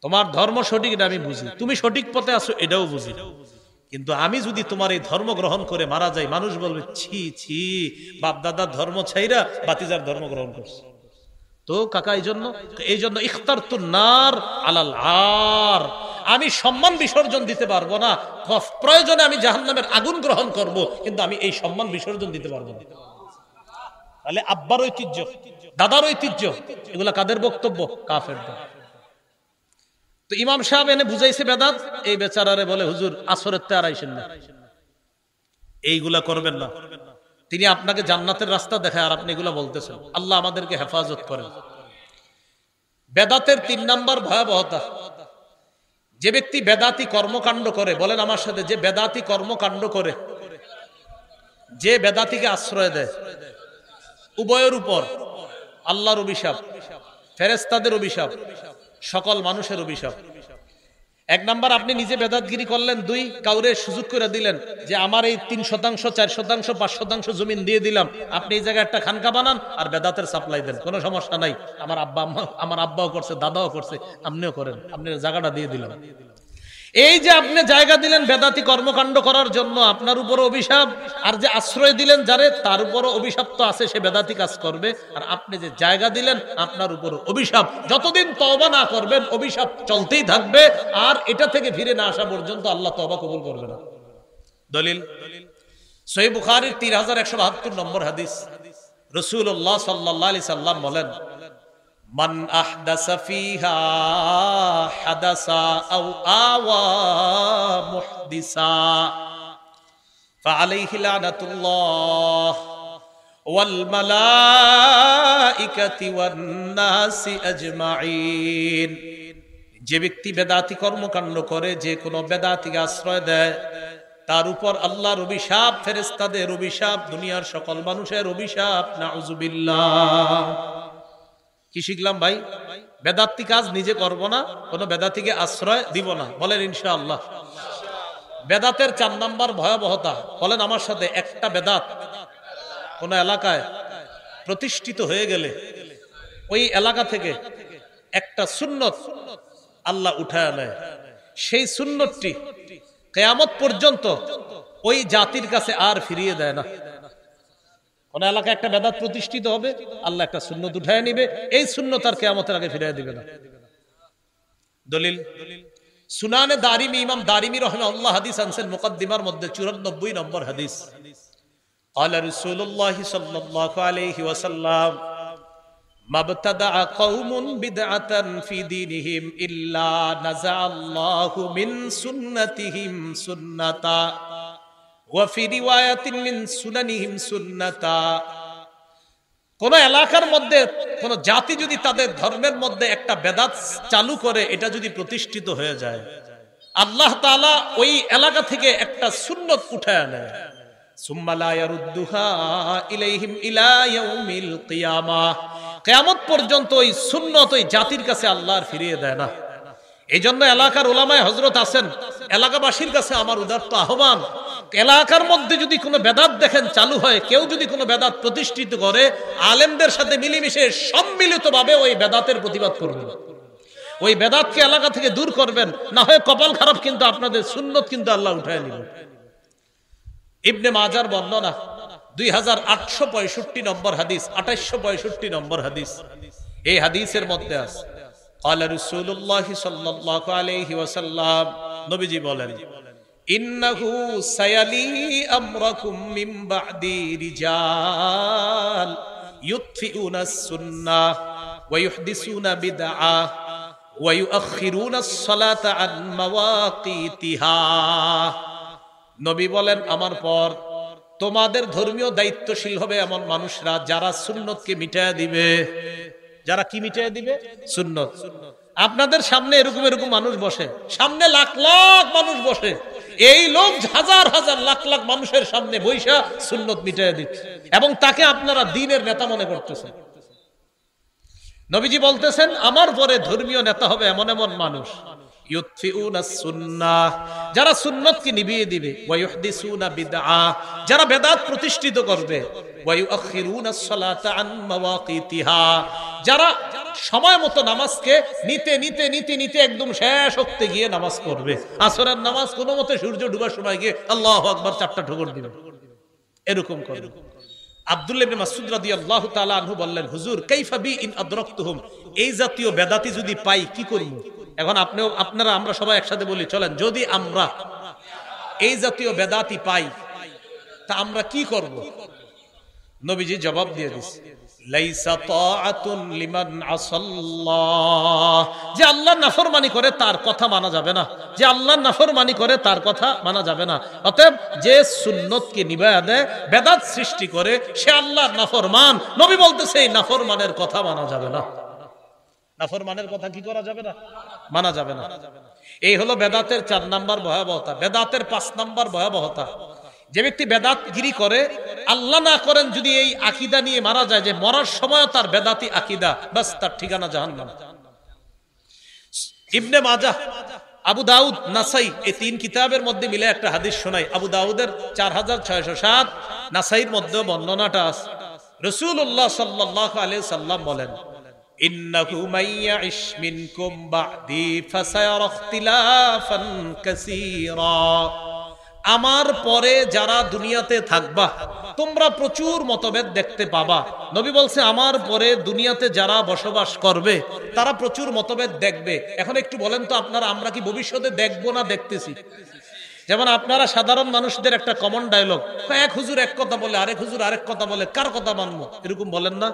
তোমার ধর্ম সঠিক এটা আমি বুঝি, তুমি সঠিক পথে আছো এটাও বুঝি, কিন্তু আমি যদি তোমার এই ধর্ম গ্রহণ করে মারা যাই, মানুষ বলবে ছি ছি, বাপ দাদার ধর্ম ছাইরা বাতিজার ধর্ম গ্রহণ করছে। তো কাকা এই জন্য ইখতারতুন নার আলাল আর, আমি সম্মান বিসর্জন দিতে পারবো না, প্রয়োজনে আমি জাহান্নামের আগুন গ্রহণ করব, কিন্তু আমি এই সম্মান বিসর্জন দিতে পারবো না। তাহলে আব্বার ঐতিহ্য, দাদার ঐতিহ্য, এগুলা কাদের বক্তব্য? কাফেরদের। তো ইমাম সাহেব এনে বুঝাইছে বেদাত, এই বেচারারে বলে হুজুর আসরের তে আর আইসেন না, এইগুলা করবেন না, তিনি আপনাকে জান্নাতের রাস্তা দেখায় আর আপনি এগুলা বলতেছেন। আল্লাহ আমাদেরকে হেফাজত করেন। বেদাতের 3 নাম্বার ভয়াবহতা, যে ব্যক্তি বেদাতি কর্মকাণ্ড করে, বলেন আমার সাথে, যে বেদাতি কর্মকাণ্ড করে, যে বেদাতিকে আশ্রয় দেয়, উভয়ের উপর আল্লাহর অভিশাপ, ফেরেশতাদের অভিশাপ, সকল মানুষের অভিশাপ। এক নাম্বার, আপনি নিজে বেদাতগিরি করলেন। দুই, কাউরে সুযোগ করে দিলেন যে আমার এই 3%, 4%, 5% জমিন দিয়ে দিলাম, আপনি এই জায়গায় একটা খানকা বানান আর বেদাতের সাপ্লাই দেন, কোনো সমস্যা নাই। আমার আব্বাও করছে, দাদাও করছে, আপনিও করেন, আপনি জায়গাটা দিয়ে দিলাম। এই যে আপনি জায়গা দিলেন বেদাতি কর্মকাণ্ড করার জন্য, আপনার উপর অভিশাপ। আর যে আশ্রয় দিলেন যারে, তার উপরও অভিশাপ তো আছে, সে বেদাতি কাজ করবে। আর আপনি যে জায়গা দিলেন, আপনার উপর অভিশাপ। যতদিন তওবা না করবেন অভিশাপ চলতেই থাকবে, আর এটা থেকে ফিরে না আসা পর্যন্ত আল্লাহ তওবা কবুল করবে না। দলিল সহিহ বুখারীর 3172 নম্বর হাদিস। রাসূলুল্লাহ সাল্লাল্লাহু আলাইহি সাল্লাম বলেন, মান আহদাসা ফিহা হাদাসা আও আওয়া মুহদিসা ফাআলাইহি লানাতুল্লাহ ওয়াল মালাইকাতি ওয়ান নাসি আজমাইন। যে ব্যক্তি বেদাতি কর্মকাণ্ড করে, যে কোনো বেদাতিকে আশ্রয় দেয়, তার উপর আল্লাহর অভিশাপ, ফেরেশতাদের অভিশাপ, দুনিয়ার সকল মানুষের অভিশাপ। নাউযুবিল্লাহ। কি শিখলাম ভাই? বেদাতি কাজ নিজে করব না, কোন বেদাতিকে আশ্রয় দিব না। বলেন ইনশাআল্লাহ। বেদাতের 4 নাম্বার ভয়াবহতা, বলেন আমার সাথে। একটা বেদাত কোন এলাকায় প্রতিষ্ঠিত হয়ে গেলে ওই এলাকা থেকে একটা সুন্নত আল্লাহ উঠায় নেয়। সেই সুন্নতটি কিয়ামত পর্যন্ত ওই জাতির কাছে আর ফিরিয়ে দেয় না। কোন এলাকায় একটা বেদাত প্রতিষ্ঠিত হবে, আল্লাহ একটা সুন্নত উঠায় নিবে, এই সুন্নত আর কিয়ামতের আগে ফিরিয়ে দিবে না। দলিল সুনানে দারিমি, ইমাম দারিমি রাহিমাহুল্লাহ হাদিস আনছেন মুকদ্দিমার মধ্যে 94 নম্বর হাদিস। قال رسول الله صلى الله عليه وسلم ما ابتدع قوم بدعة في دينهم إلا نزع الله من سنتهم سنتا وفي رواية من سننهم سنتا। কোন এলাকার মধ্যে কোন জাতি যদি তাদের ধর্মের মধ্যে একটা বেদাত চালু করে, এটা যদি প্রতিষ্ঠিত হয়ে যায়, আল্লাহ তাআলা ওই এলাকা থেকে একটা সুন্নত উঠায় নেয়। সুম্মা লা ইয়ারুদ্দুহা ইলাইহিম ইলা ইয়াউমিল কিয়ামাহ। কিয়ামত পর্যন্ত ওই সুন্নত ওই জাতির কাছে আল্লাহ আর ফিরিয়ে দেয় না। এই জন্য এলাকার উলামায়ে হযরত আছেন, এলাকাবাসীর কাছে আমার উদাত্ত আহ্বান, এলাকার মধ্যে যদি কোনো বেদাত দেখেন চালু হয়, কেউ যদি কোনো বেদাত প্রতিষ্ঠিত করে, আলেমদের সাথে মিলেমিশে সম্মিলিতভাবে ওই বেদাতের প্রতিবাদ করবেন, ওই বেদাতকে এলাকা থেকে দূর করবেন। না হয় কপাল খারাপ, কিন্তু আপনাদের সুন্নত কিন্তু আল্লাহ উঠায় নিবেন। ইবনে মাজার বর্ণনা 2865 নম্বর হাদিস, 2865 নম্বর হাদিস। এই হাদিসের মধ্যে আছে قال رسول الله صلى الله عليه وسلم, নবীজি বলেন, ইন্নাহু সায়ালি আমরাকুম মিন বা'দি রিজাল ইউতফিউনা সুন্নাহ ওয়া ইউহদিসুনা বিদআ ওয়া ইউআখিরুনা আস-সালাতা আন মাওয়াকিতিহা। নবী বলেন, আমার পর তোমাদের ধর্মীয় দায়িত্বশীল হবে এমন মানুষরা যারা সুন্নতকে মিটায়া দিবে। যারা কি মিটায়া দিবে? সুন্নত। আপনাদের সামনে এরকম এরকম মানুষ বসে, সামনে লাখ লাখ মানুষ বসে, এই লোক হাজার হাজার লাখ লাখ মানুষের সামনে বৈশা সুন্নত মিটায়া দিচ্ছে, এবং তাকে আপনারা দ্বীনের নেতা মনে করতেছেন। নবীজি বলতেছেন, আমার পরে ধর্মীয় নেতা হবে এমন এমন মানুষ, ইউতফিউনা সুন্নাহ, যারা সুন্নতকে নিভিয়ে দিবে, ওয়া ইউহদিসুনা বিদআ, যারা বেদাত প্রতিষ্ঠিত করবে, ওয়া ইউআখিরুনা আস-সালাতা আন মাওয়াকিতিহা, যারা সময় মতো নামাজকে নিতে নিতে নিতে নিতে একদম শেষ হতে গিয়ে নামাজ পড়বে। আসরের নামাজ কোনো মতে সূর্য ডুবার সময় গিয়ে আল্লাহু আকবার 4টা ঠোকর দিবে, এরকম করবে। আব্দুল্লাহ ইবনে মাসউদ রাদিয়াল্লাহু তাআলা আনহু বললেন, হুজুর কাইফা বি ইন আদরাকতুহুম, এই জাতীয় বেদাতি যদি পাই কি করব? এখন আপনারা আমরা সবাই একসাথে বলি, চলেন, যদি আমরা এই জাতীয় বেদাতি পাই তা আমরা কি করব? নবীজি জবাব দিয়ে দিয়েছে, লাইসা তাআতুন লিমান আসাল্লাহ, যে আল্লাহর নাফরমানি করে তার কথা মানা যাবে না, যে আল্লাহর নাফরমানি করে তার কথা মানা যাবে না। অতএব যে সুন্নতকে নিভায়া দেয়, বেদাত সৃষ্টি করে, সে আল্লাহর নাফরমান। নবী বলতেছে এই নাফরমানের কথা মানা যাবে না। নাফরমানের কথা কি করা যাবে না? মানা যাবে না। এই হলো বেদাতের 4 নাম্বার ভয়াবহতা। বেদাতের 5 নাম্বার ভয়াবহতা, যে ব্যক্তি বেদাতগিরি করে, আল্লাহ না করেন যদি এই আকীদা নিয়ে মারা যায় যে মরার সময় তার বেদাতি আকীদা, বাস তার ঠিকানা জাহান্নাম। ইবনে মাজাহ, আবু দাউদ, নাসাই এই তিন কিতাবের মধ্যে মিলে একটা হাদিস শোনাই। আবু দাউদের 4607, নাসাইর মধ্যে বর্ণনাটা আছে। রাসূলুল্লাহ সাল্লাল্লাহু আলাইহি সাল্লাম বলেন, ইন্নাহু মাইয়াইশ মিনকুম বা'দি ফাসায়ারা ইখতিলাফান কাসীরা। আমার পরে যারা দুনিয়াতে থাকবা তোমরা প্রচুর মতভেদ দেখতে পাবা। নবী বলছে আমার পরে দুনিয়াতে যারা বসবাস করবে তারা প্রচুর মতভেদ দেখবে। এখন একটু বলেন তো আপনারা, আমরা কি ভবিষ্যতে দেখবো না দেখতেছি? যেমন আপনারা সাধারণ মানুষদের একটা কমন ডায়লগ, এক হুজুর এক কথা বলে, আরেক হুজুর আরেক কথা বলে, কার কথা মানবো, এরকম বলেন না?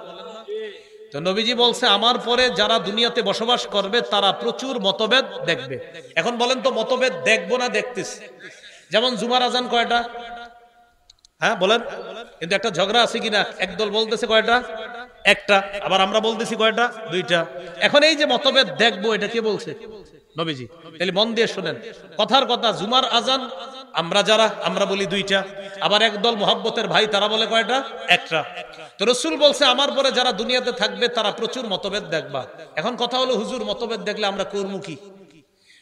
তো নবীজি বলছে আমার পরে যারা দুনিয়াতে বসবাস করবে তারা প্রচুর মতভেদ দেখবে। এখন বলেন তো মতভেদ দেখবো না দেখতেছি? যেমন জুমার আজান কয়টা? হ্যাঁ বলেন, কিন্তু একটা ঝগড়া আছে কিনা? একদল বলতেছে কয়টা? একটা। আবার আমরা বলতেছি কয়টা? দুইটা। এখন এই যে মতভেদ দেখবো, এটা কে বলছে? নবীজি। তাহলে মন দিয়ে শুনেন, কথার কথা, জুমার আজান আমরা বলি দুইটা, আবার একদল মুহাব্বতের ভাই তারা বলে কয়টা? একটা। তো রাসূল বলছে আমার পরে যারা দুনিয়াতে থাকবে তারা প্রচুর মতভেদ দেখবা। এখন কথা হলো হুজুর মতভেদ দেখলে আমরা করবো কি?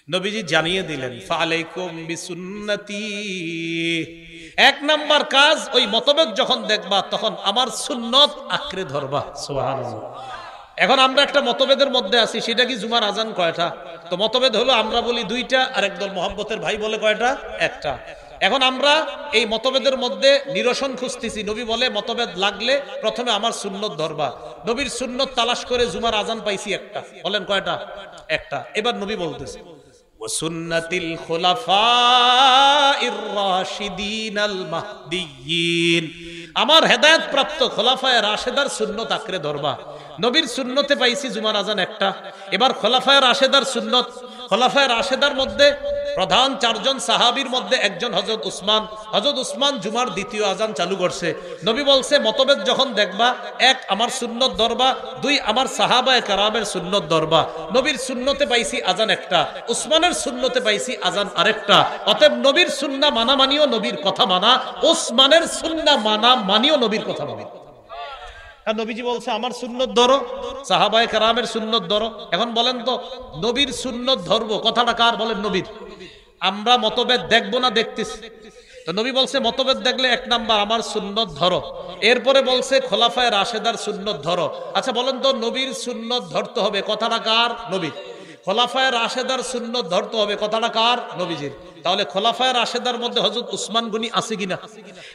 নবীজি জানিয়ে দিলেন, ফালাইকুম বিসুন্নতি। এক নাম্বার কাজ, ওই মতভেদ যখন দেখবা তখন আমার সুন্নত আঁকড়ে ধরবা। সুবহানাল্লাহ। এখন আমরা একটা মতভেদের মধ্যে আছি, সেটা কি জুমার আজান কয়টা? তো মতভেদ হলো আমরা বলি দুইটা, আর একদল মুহাব্বতের ভাই বলে কয়টা? একটা। এখন আমরা এই মতভেদের মধ্যে নিরসন খুঁজতেছি। নবী বলে মতভেদ লাগলে প্রথমে আমার সুন্নত ধরবা। নবীর সুন্নত তালাশ করে জুমার আজান পাইছি একটা। বলেন কয়টা? একটা। এবার নবী বলতেছে ওয়াসুন্নাতিল খুলাফাইর রাশিদিনাল মাহদিয়িন, আমার হেদায়েত প্রাপ্ত খোলাফায়ে রাশেদার সুন্নত আঁকড়ে ধরবা। নবীর সুন্নতে পাইছি জুমার আজান একটা। এবার খোলাফায়ে রাশেদার সুন্নত, খোলাফায়ে রাশেদার মধ্যে প্রধান চারজন সাহাবীর মধ্যে একজন হযরত উসমান। হযরত উসমান জুমার দ্বিতীয় আজান চালু করছে। নবী বলছে মতভেদ যখন দেখবা, এক আমার সুন্নত ধরবা, দুই আমার সাহাবায়ে কেরামের সুন্নত ধরবা। নবীর সুন্নতে পাইছি আজান একটা, উসমানের সুন্নতে পাইছি আজান আরেকটা। অতএব নবীর সুন্নাহ মানা মানিও নবীর কথা মানা, উসমানের সুন্নাহ মানা মানিও নবীর কথা মানা। আর নবীজি বলছে আমার সুন্নত ধরো, সাহাবায়ে কেরামের সুন্নত ধরো। এখন বলেন তো নবীর সুন্নত ধরবো, কথাটা কার? বলেন নবীর। আমরা মতভেদ দেখবো না দেখতেছি? তো নবী বলছে মতভেদ দেখলে এক নাম্বার আমার সুন্নত ধরো। এরপরে বলছে খোলাফায়ে রাশেদার সুন্নত ধরো। আচ্ছা বলেন তো নবীর সুন্নত ধরতে হবে, কথাটা কার? নবীর। খোলাফায়ে রাশেদার সুন্নত ধরতে হবে, কথাটা কার? নবীজির। তাহলে খোলাফায়ে রাশেদার মধ্যে হযরত উসমান গনি আছে কিনা?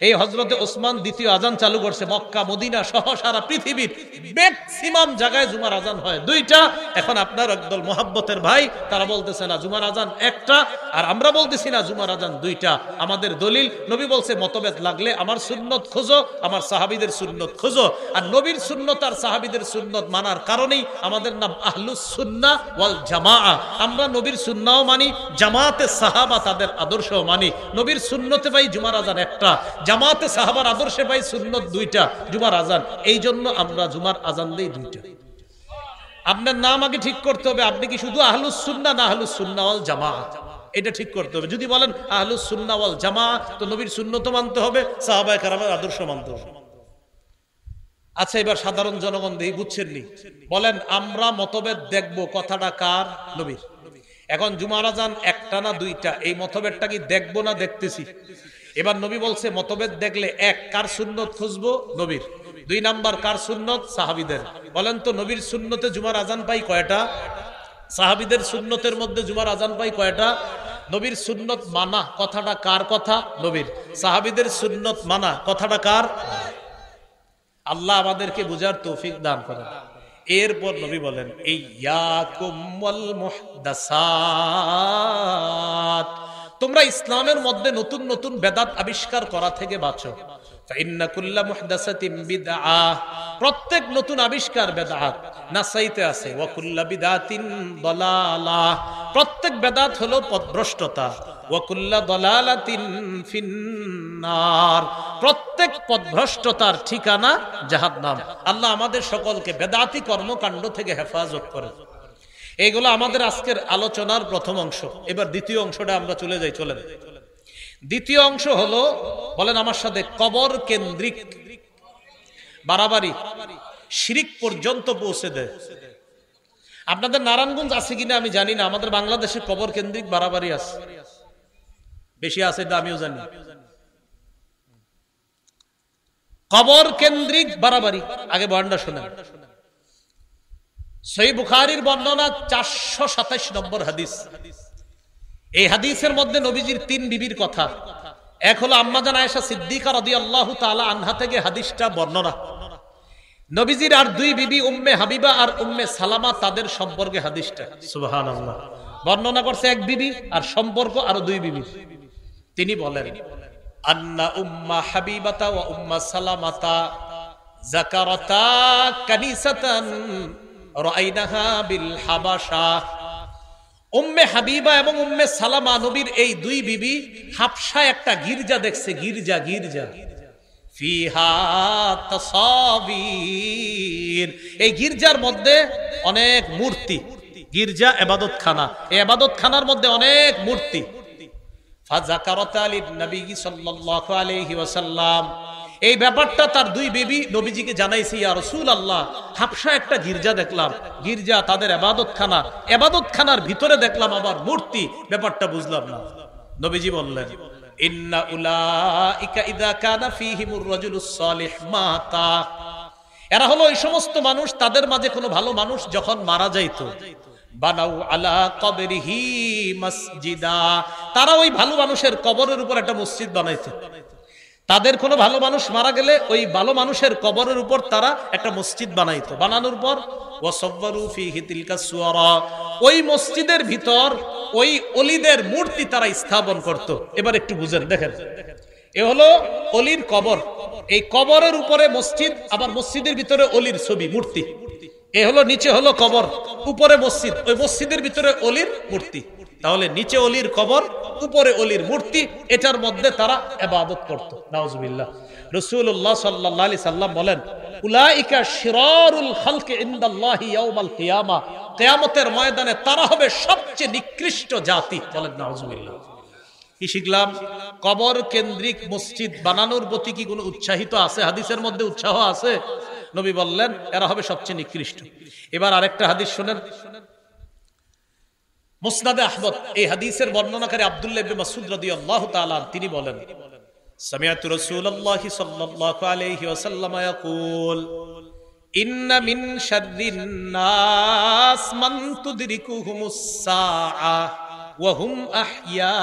এই হযরতে উসমান দ্বিতীয় আজান চালু করছে। মক্কা মদিনা সহ সারা পৃথিবীর ম্যাক্সিমাম জায়গায় জুমার আজান হয় দুইটা। এখন আপনার একদল মুহাব্বতের ভাই তারা বলতেছে না জুমার আজান একটা, আর আমরা বলতেছি না জুমার আজান দুইটা। আমাদের দলিল, নবী বলছে মতভেদ লাগলে আমার সুন্নত খোঁজো, আমার সাহাবীদের সুন্নত খোঁজো। আর নবীর সুন্নত আর সাহাবীদের সুন্নত মানার কারণেই আমাদের নাম আহলুস সুন্নাহ ওয়াল জামাআহ। আমরা নবীর সুন্নাহও মানি, জামাতে সাহাবা তাদের আদর্শও মানি। নবীর সুন্নতে পাই জুমার আজান একটা, জামাতে সাহাবার আদর্শে পাই সুন্নত দুইটা, জুমার আজান। এই জন্য আমরা জুমার আজান দেই দুইটা। আপনার নাম আগে ঠিক করতে হবে, আপনি কি শুধু আহলুস সুন্নাহ না আহলুস সুন্নাহ ওয়াল জামাআহ, এটা ঠিক করতে হবে। যদি বলেন আহলুস সুন্নাহ ওয়াল জামাআহ, তো নবীর সুন্নত মানতে হবে, সাহাবায়ে কেরামের আদর্শ মানতে হবে। আচ্ছা এবার সাধারণ জনগণ দেখি বুঝছেননি, বলেন আমরা মতভেদ দেখবো, কথাটা কার? নবীর। এখন জুমার আজান একটা না দুইটা, এই মতভেদটা কি দেখবো না দেখতেছি? এবার নবী বলছে মতভেদ দেখলে এক, কার সুন্নত খুঁজবো? নবীর। দুই নাম্বার কার সুন্নত? সাহাবীদের। বলেন তো নবীর সুন্নতে জুমার আজান পাই কয়টা? সাহাবীদের সুন্নতের মধ্যে জুমার আজান পাই কয়টা? নবীর সুন্নত মানা, কথাটা কার কথা? নবীর। সাহাবীদের সুন্নত মানা, কথাটা কার? আল্লাহ আমাদেরকে বুঝার তৌফিক দান করেন। এরপর নবী বলেন ইয়াকুম ওয়াল মুহদাসাত, তোমরা ইসলামের মধ্যে নতুন নতুন বেদাত আবিষ্কার করা থেকে বাঁচো। ফাইন্না কুল্লা মুহদাসাতিন বিদআহ, প্রত্যেক নতুন আবিষ্কার বেদাত। নাসাইতে আছে ওয়া কুল্লা বিদআতিন দালালাহ, প্রত্যেক বেদাত হলো পথভ্রষ্টতা। ওয়া কুল্লা দালালাতিন ফিন্নার, প্রত্যেক পথভ্রষ্টতার ঠিকানা জাহান্নাম। আল্লাহ আমাদের সকলকে বেদাতি কর্মকাণ্ড থেকে হেফাজত করে। এইগুলো আমাদের আজকের আলোচনার প্রথম অংশ। এবার দ্বিতীয় অংশটা আমরা চলে যাই। দ্বিতীয় অংশ হলো, বলেন আমার সাথে, কবর কেন্দ্রিক বাড়াবাড়ি শিরিক পর্যন্ত পৌঁছে দেয়। আপনাদের নারায়ণগঞ্জ আছে কিনা আমি জানি না, আমাদের বাংলাদেশে কবর কেন্দ্রিক বাড়াবাড়ি আছে, বেশি আছে এটা আমিও জানি। কবর কেন্দ্রিক বাড়াবাড়ি, আগে বয়ানটা শোনেন। সহিহ বুখারীর বর্ণনা 427 নম্বর হাদিস। এই হাদিসের মধ্যে নবীজির 3 বিবির কথা। এক হলো আম্মাজান আয়েশা সিদ্দিকা রাদিয়াল্লাহু তাআলা আনহা থেকে হাদিসটা বর্ণনা। নবীজির আর 2 বিবি উম্মে হাবিবা আর উম্মে সালামা, তাদের সম্পর্কে হাদিসটা সুবহানাল্লাহ বর্ণনা করছে এক বিবি, আর সম্পর্ক আরো 2 বিবি। তিনি বলেন, আন্না উম্মা হাবিবাতা ওয়া উম্মা সালামাতা যাকারাতা কানিসাতান রাআইনাহা বিল হাবাশা। উম্মে হাবিবা এবং উম্মে সালামা, নবীর এই 2 বিবি হাবশায় একটা গির্জা দেখছে, গির্জা ফিহা তাসাবির। এই গির্জার মধ্যে অনেক মূর্তি, গির্জা ইবাদতখানা, এই ইবাদতখানার মধ্যে অনেক মূর্তি। ফাযাকারাতা লিন-নবী সাল্লাল্লাহু আলাইহি ওয়াসাল্লাম, এই ব্যাপারটা তার 2 বিবি নবীজিকে জানাইছে, ইয়া রাসূলুল্লাহ, হাবশা একটা গির্জা দেখলাম, গির্জা তাদের ইবাদতখানা, ইবাদতখানার ভিতরে দেখলাম আবার মূর্তি, ব্যাপারটা বুঝলাম না। নবীজি বললেন, ইন্না উলাইকা ইযা কানা ফীহিমুর রাজুলুস সালিহ মাতা। এরা হলো ওই সমস্ত মানুষ, তাদের মাঝে কোনো ভালো মানুষ যখন মারা যাইতো, বানাউ আলা কবরিহি মসজিদা, তারা ওই ভালো মানুষের কবরের উপর একটা মসজিদ বানাইতো। তাদের কোনো ভালো মানুষ মারা গেলে ওই ভালো মানুষের কবরের উপর তারা একটা মসজিদ বানাইতো। বানানোর পর ওয়াসাব্বারু ফীহি তিলকা সুওয়ারা, ওই মসজিদের ভিতর ওই অলিদের মূর্তি তারা স্থাপন করত। এবার একটু বুঝেন, দেখেন, এ হলো অলির কবর, এই কবরের উপরে মসজিদ, আবার মসজিদের ভিতরে অলির ছবি মূর্তি। এ হলো নিচে হলো কবর, উপরে মসজিদ, ওই মসজিদের ভিতরে অলির মূর্তি। তাহলে নিচে অলির কবর, উপরে অলির মূর্তি, এটার মধ্যে তারা ইবাদত করত। নাউজুবিল্লাহ। রাসূলুল্লাহ সাল্লাল্লাহু আলাইহি সাল্লাম বলেন, উলাইকা শিরারুল খালকি ইনদাল্লাহি ইয়াউমাল কিয়ামা, কিয়ামতের ময়দানে তারা হবে সবচেয়ে নিকৃষ্ট জাতি। বলেন নাউজুবিল্লাহ। কি শিখলাম? কবর কেন্দ্রিক মসজিদ বানানোর প্রতি কি কোনো উৎসাহিত আছে? হাদিসের মধ্যে উৎসাহ আছে। নবী বললেন এরা হবে সবচেয়ে নিকৃষ্ট। এবার আরেকটা হাদিস শুনেন, মুসনাদে আহমদ, এই হাদিসের বর্ণনাকারী আব্দুল্লাহ ইবনে মাসউদ রাদিয়াল্লাহু তাআলা তিনি বলেন, সামিআতু রাসূলুল্লাহি সাল্লাল্লাহু আলাইহি ওয়াসাল্লাম ইয়াকুল, ইন্না মিন শাররিন নাস মান তুদরিকুহুমুস সাআ ওয়া হুম আহইয়া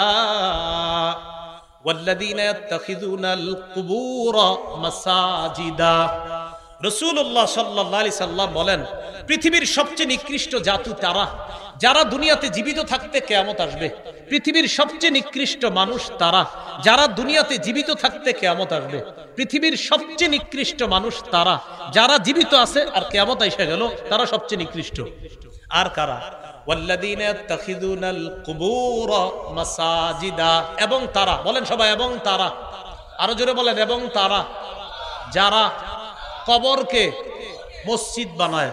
ওয়াল্লাযীনা ইয়াত্তাখিযুনাল কুবুরা মাসাজিদা। রাসূলুল্লাহ সাল্লাল্লাহু আলাইহি সাল্লাম বলেন, পৃথিবীর সবচেয়ে নিকৃষ্ট জাতি তারা যারা দুনিয়াতে জীবিত থাকতে কিয়ামত আসবে। পৃথিবীর সবচেয়ে নিকৃষ্ট মানুষ তারা যারা দুনিয়াতে জীবিত থাকতে কিয়ামত আসবে। পৃথিবীর সবচেয়ে নিকৃষ্ট মানুষ তারা যারা জীবিত আছে আর কিয়ামত এসে গেল, তারা সবচেয়ে নিকৃষ্ট। আর কারা? ওয়াল্লাযীনা ইয়াত্তাখিযুনাল কুবুরা মাসাজিদা, এবং তারা, বলেন সবাই, এবং তারা, আরো জোরে বলেন, এবং তারা যারা কবরকে মসজিদ বানায়,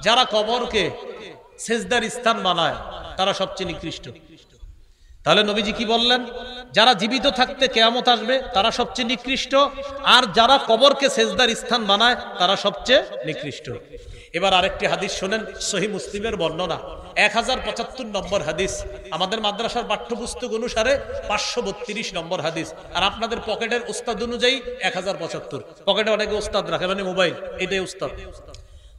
যারা কবরকে সেজদার স্থান বানায়, তারা সবচেয়ে নিকৃষ্ট। তাহলে নবীজি কি বললেন? যারা জীবিত থাকতে কিয়ামত আসবে তারা সবচেয়ে নিকৃষ্ট, আর যারা কবরকে সেজদার স্থান বানায় তারা সবচেয়ে নিকৃষ্ট। এবার আরেকটি হাদিস শোনেন, সহিহ মুসলিমের বর্ণনা, 1075 নম্বর হাদিস। আমাদের মাদ্রাসার পাঠ্যপুস্তক অনুসারে 532 নম্বর হাদিস, আর আপনাদের পকেটের উস্তাদ অনুযায়ী 1075। পকেটে অনেকে উস্তাদ রাখে, মানে মোবাইল, এটাই উস্তাদ।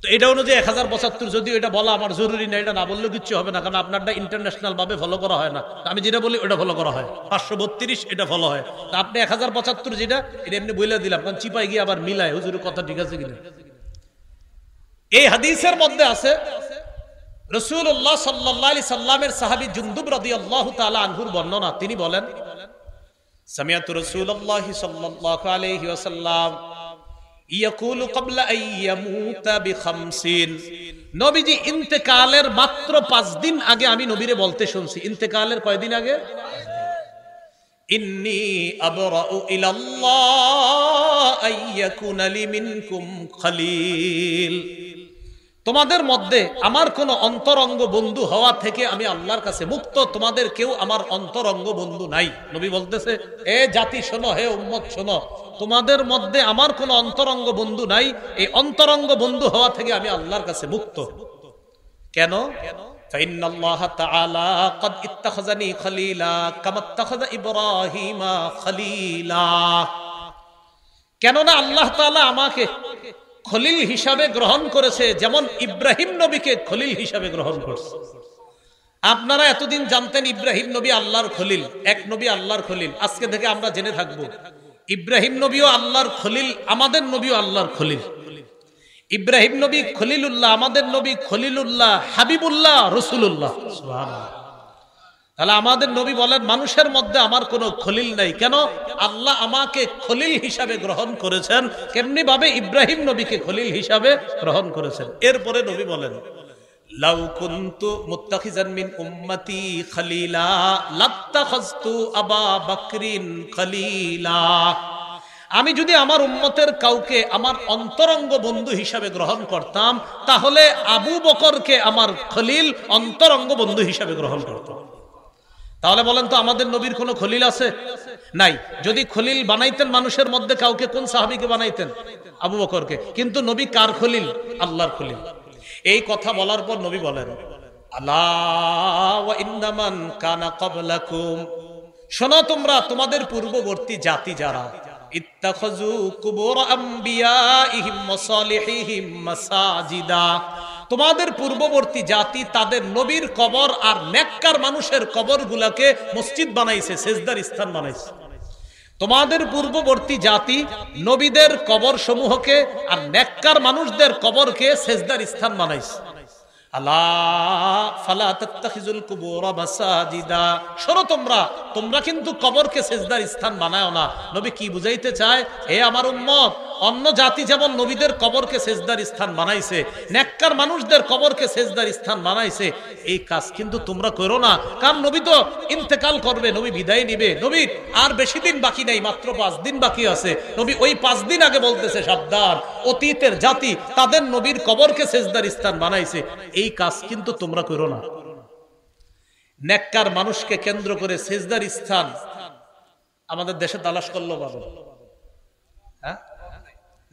তো এটা অনুযায়ী 1075, যদিও এটা বলা আমার জরুরি না, এটা না বললেও কিচ্ছু হবে না, কারণ আপনারটা ইন্টারন্যাশনাল ভাবে ফলো করা হয় না। আমি যেটা বলি ওটা ফলো করা হয়, 532 এটা ফলো হয়। তা আপনি 1075 যেটা, এটা এমনি বলে দিলাম, কারণ চিপায় গিয়ে আবার মিলায় হুজুরের কথা ঠিক আছে কিনা। এই হাদিসের মধ্যে আছে রাসূলুল্লাহ সাল্লাল্লাহু আলাইহি সাল্লামের সাহাবী জুনদুব রাদিয়াল্লাহু তাআলা আনহুর বর্ণনা। তিনি বলেন, সামিআতু রাসূলুল্লাহ সাল্লাল্লাহু আলাইহি ওয়াসাল্লাম ইয়াকুলু ক্বাবলা আন ইয়ামুতা বিখামসিন, নবীজি ইন্তেকালের মাত্র 5 দিন আগে আমি নবীরে বলতে শুনছি। ইন্তেকালের কয়দিন আগে? ইন্নী আবরাউ ইলাল্লাহ আন ইয়াকুনা লি মিনকুম খলিল, তোমাদের মধ্যে আমার কোন অন্তরঙ্গ বন্ধু হওয়া থেকে আমি আল্লাহর কাছে মুক্ত, তোমাদের কেউ আমার অন্তরঙ্গ বন্ধু নাই। নবী বলতেছে, এ জাতি শোনো, হে উম্মত শোনো, তোমাদের মধ্যে আমার কোন অন্তরঙ্গ বন্ধু নাই, এই অন্তরঙ্গ বন্ধু হওয়া থেকে আমি আল্লাহর কাছে মুক্ত। কেন? فإن الله تعالى قد اتخذني خليلا كما اتخذ إبراهيم خليلا। কেননা আল্লাহ তাআলা আমাকে খলিল হিসাবে গ্রহণ করেছে, যেমন ইব্রাহিম নবীকে খলিল হিসাবে গ্রহণ করেছে। আপনারা এতদিন জানতেন ইব্রাহিম নবী আল্লাহর খলিল, এক নবী আল্লাহর খলিল। আজকে থেকে আমরা জেনে থাকব ইব্রাহিম নবীও আল্লাহর খলিল, আমাদের নবীও আল্লাহর খলিল। ইব্রাহিম নবী খলিলুল্লাহ, আমাদের নবী খলিলুল্লাহ, হাবিবুল্লাহ, রাসূলুল্লাহ। সুবহানাল্লাহ। তাহলে আমাদের নবী বলেন, মানুষের মধ্যে আমার কোনো খলিল নাই। কেন? আল্লাহ আমাকে খলিল হিসাবে গ্রহণ করেছেন। কেমনি ভাবে? ইব্রাহিম নবীকে খলিল হিসাবে গ্রহণ করেছেন। এরপরে নবী বলেন, লাউ কুনতু মুত্তাখিজান মিন উম্মতি খলিলা লাত্তাখাযতু আবা বকরিন খলিলা। আমি যদি আমার উম্মতের কাউকে আমার অন্তরঙ্গ বন্ধু হিসাবে গ্রহণ করতাম, তাহলে আবু বকরকে আমার খলিল, অন্তরঙ্গ বন্ধু হিসাবে গ্রহণ করতাম। তাহলে বলেন তো, আমাদের নবীর কোনো খলিল আছে? নাই। যদি খলিল বানাইতেন মানুষের মধ্যে কাউকে, কোন সাহাবীকে বানাইতেন? আবু বকরকে। কিন্তু নবী কার খলিল? আল্লাহর খলিল। এই কথা বলার পর নবী বলেন, আলা ওয়া ইন্নামান কানা ক্বাবলাকুম, শোনো তোমরা, তোমাদের পূর্ববর্তী জাতি যারা, ইত্তাখাযু কুবুর আমবিয়াইহিম ওয়া সালিহিহিম মাসাজিদা, তোমাদের পূর্ববর্তী জাতি তাদের নবীর কবর আর নেককার মানুষের কবরগুলোকে মসজিদ বানাইছে, সেজদার স্থান বানাইছে। তোমাদের পূর্ববর্তী জাতি নবীদের কবর সমূহকে আর নেককার মানুষদের কবরকে সেজদার স্থান বানাইছে। আলা ফালা তাত্তাখিজুল কুবুর মাসাজিদা, শোনো তোমরা কিন্তু কবরকে সেজদার স্থান বানায়ো না। নবী কি বুঝাইতে চায়? হে আমার উম্মত, অন্য জাতি যেমন নবীদের কবরকে সেজদার স্থান বানাইছে, নেককার মানুষদের কবরকে সেজদার স্থান বানাইছে, এই কাজ কিন্তু তোমরা করো না। কারণ নবী তো ইন্তেকাল করবে, নবী বিদায় নিবে, নবীর আর বেশি দিন বাকি নাই, মাত্র 5 দিন বাকি আছে। নবী ওই 5 দিন আগে বলতেছে, সাবধান, অতীতের জাতি তাদের নবীর কবরকে সেজদার স্থান বানাইছে, এই কাজ কিন্তু তোমরা করো না। নেককার মানুষকে কেন্দ্র করে সেজদার স্থান আমাদের দেশে তালাশ করলো বাবা, হ্যাঁ?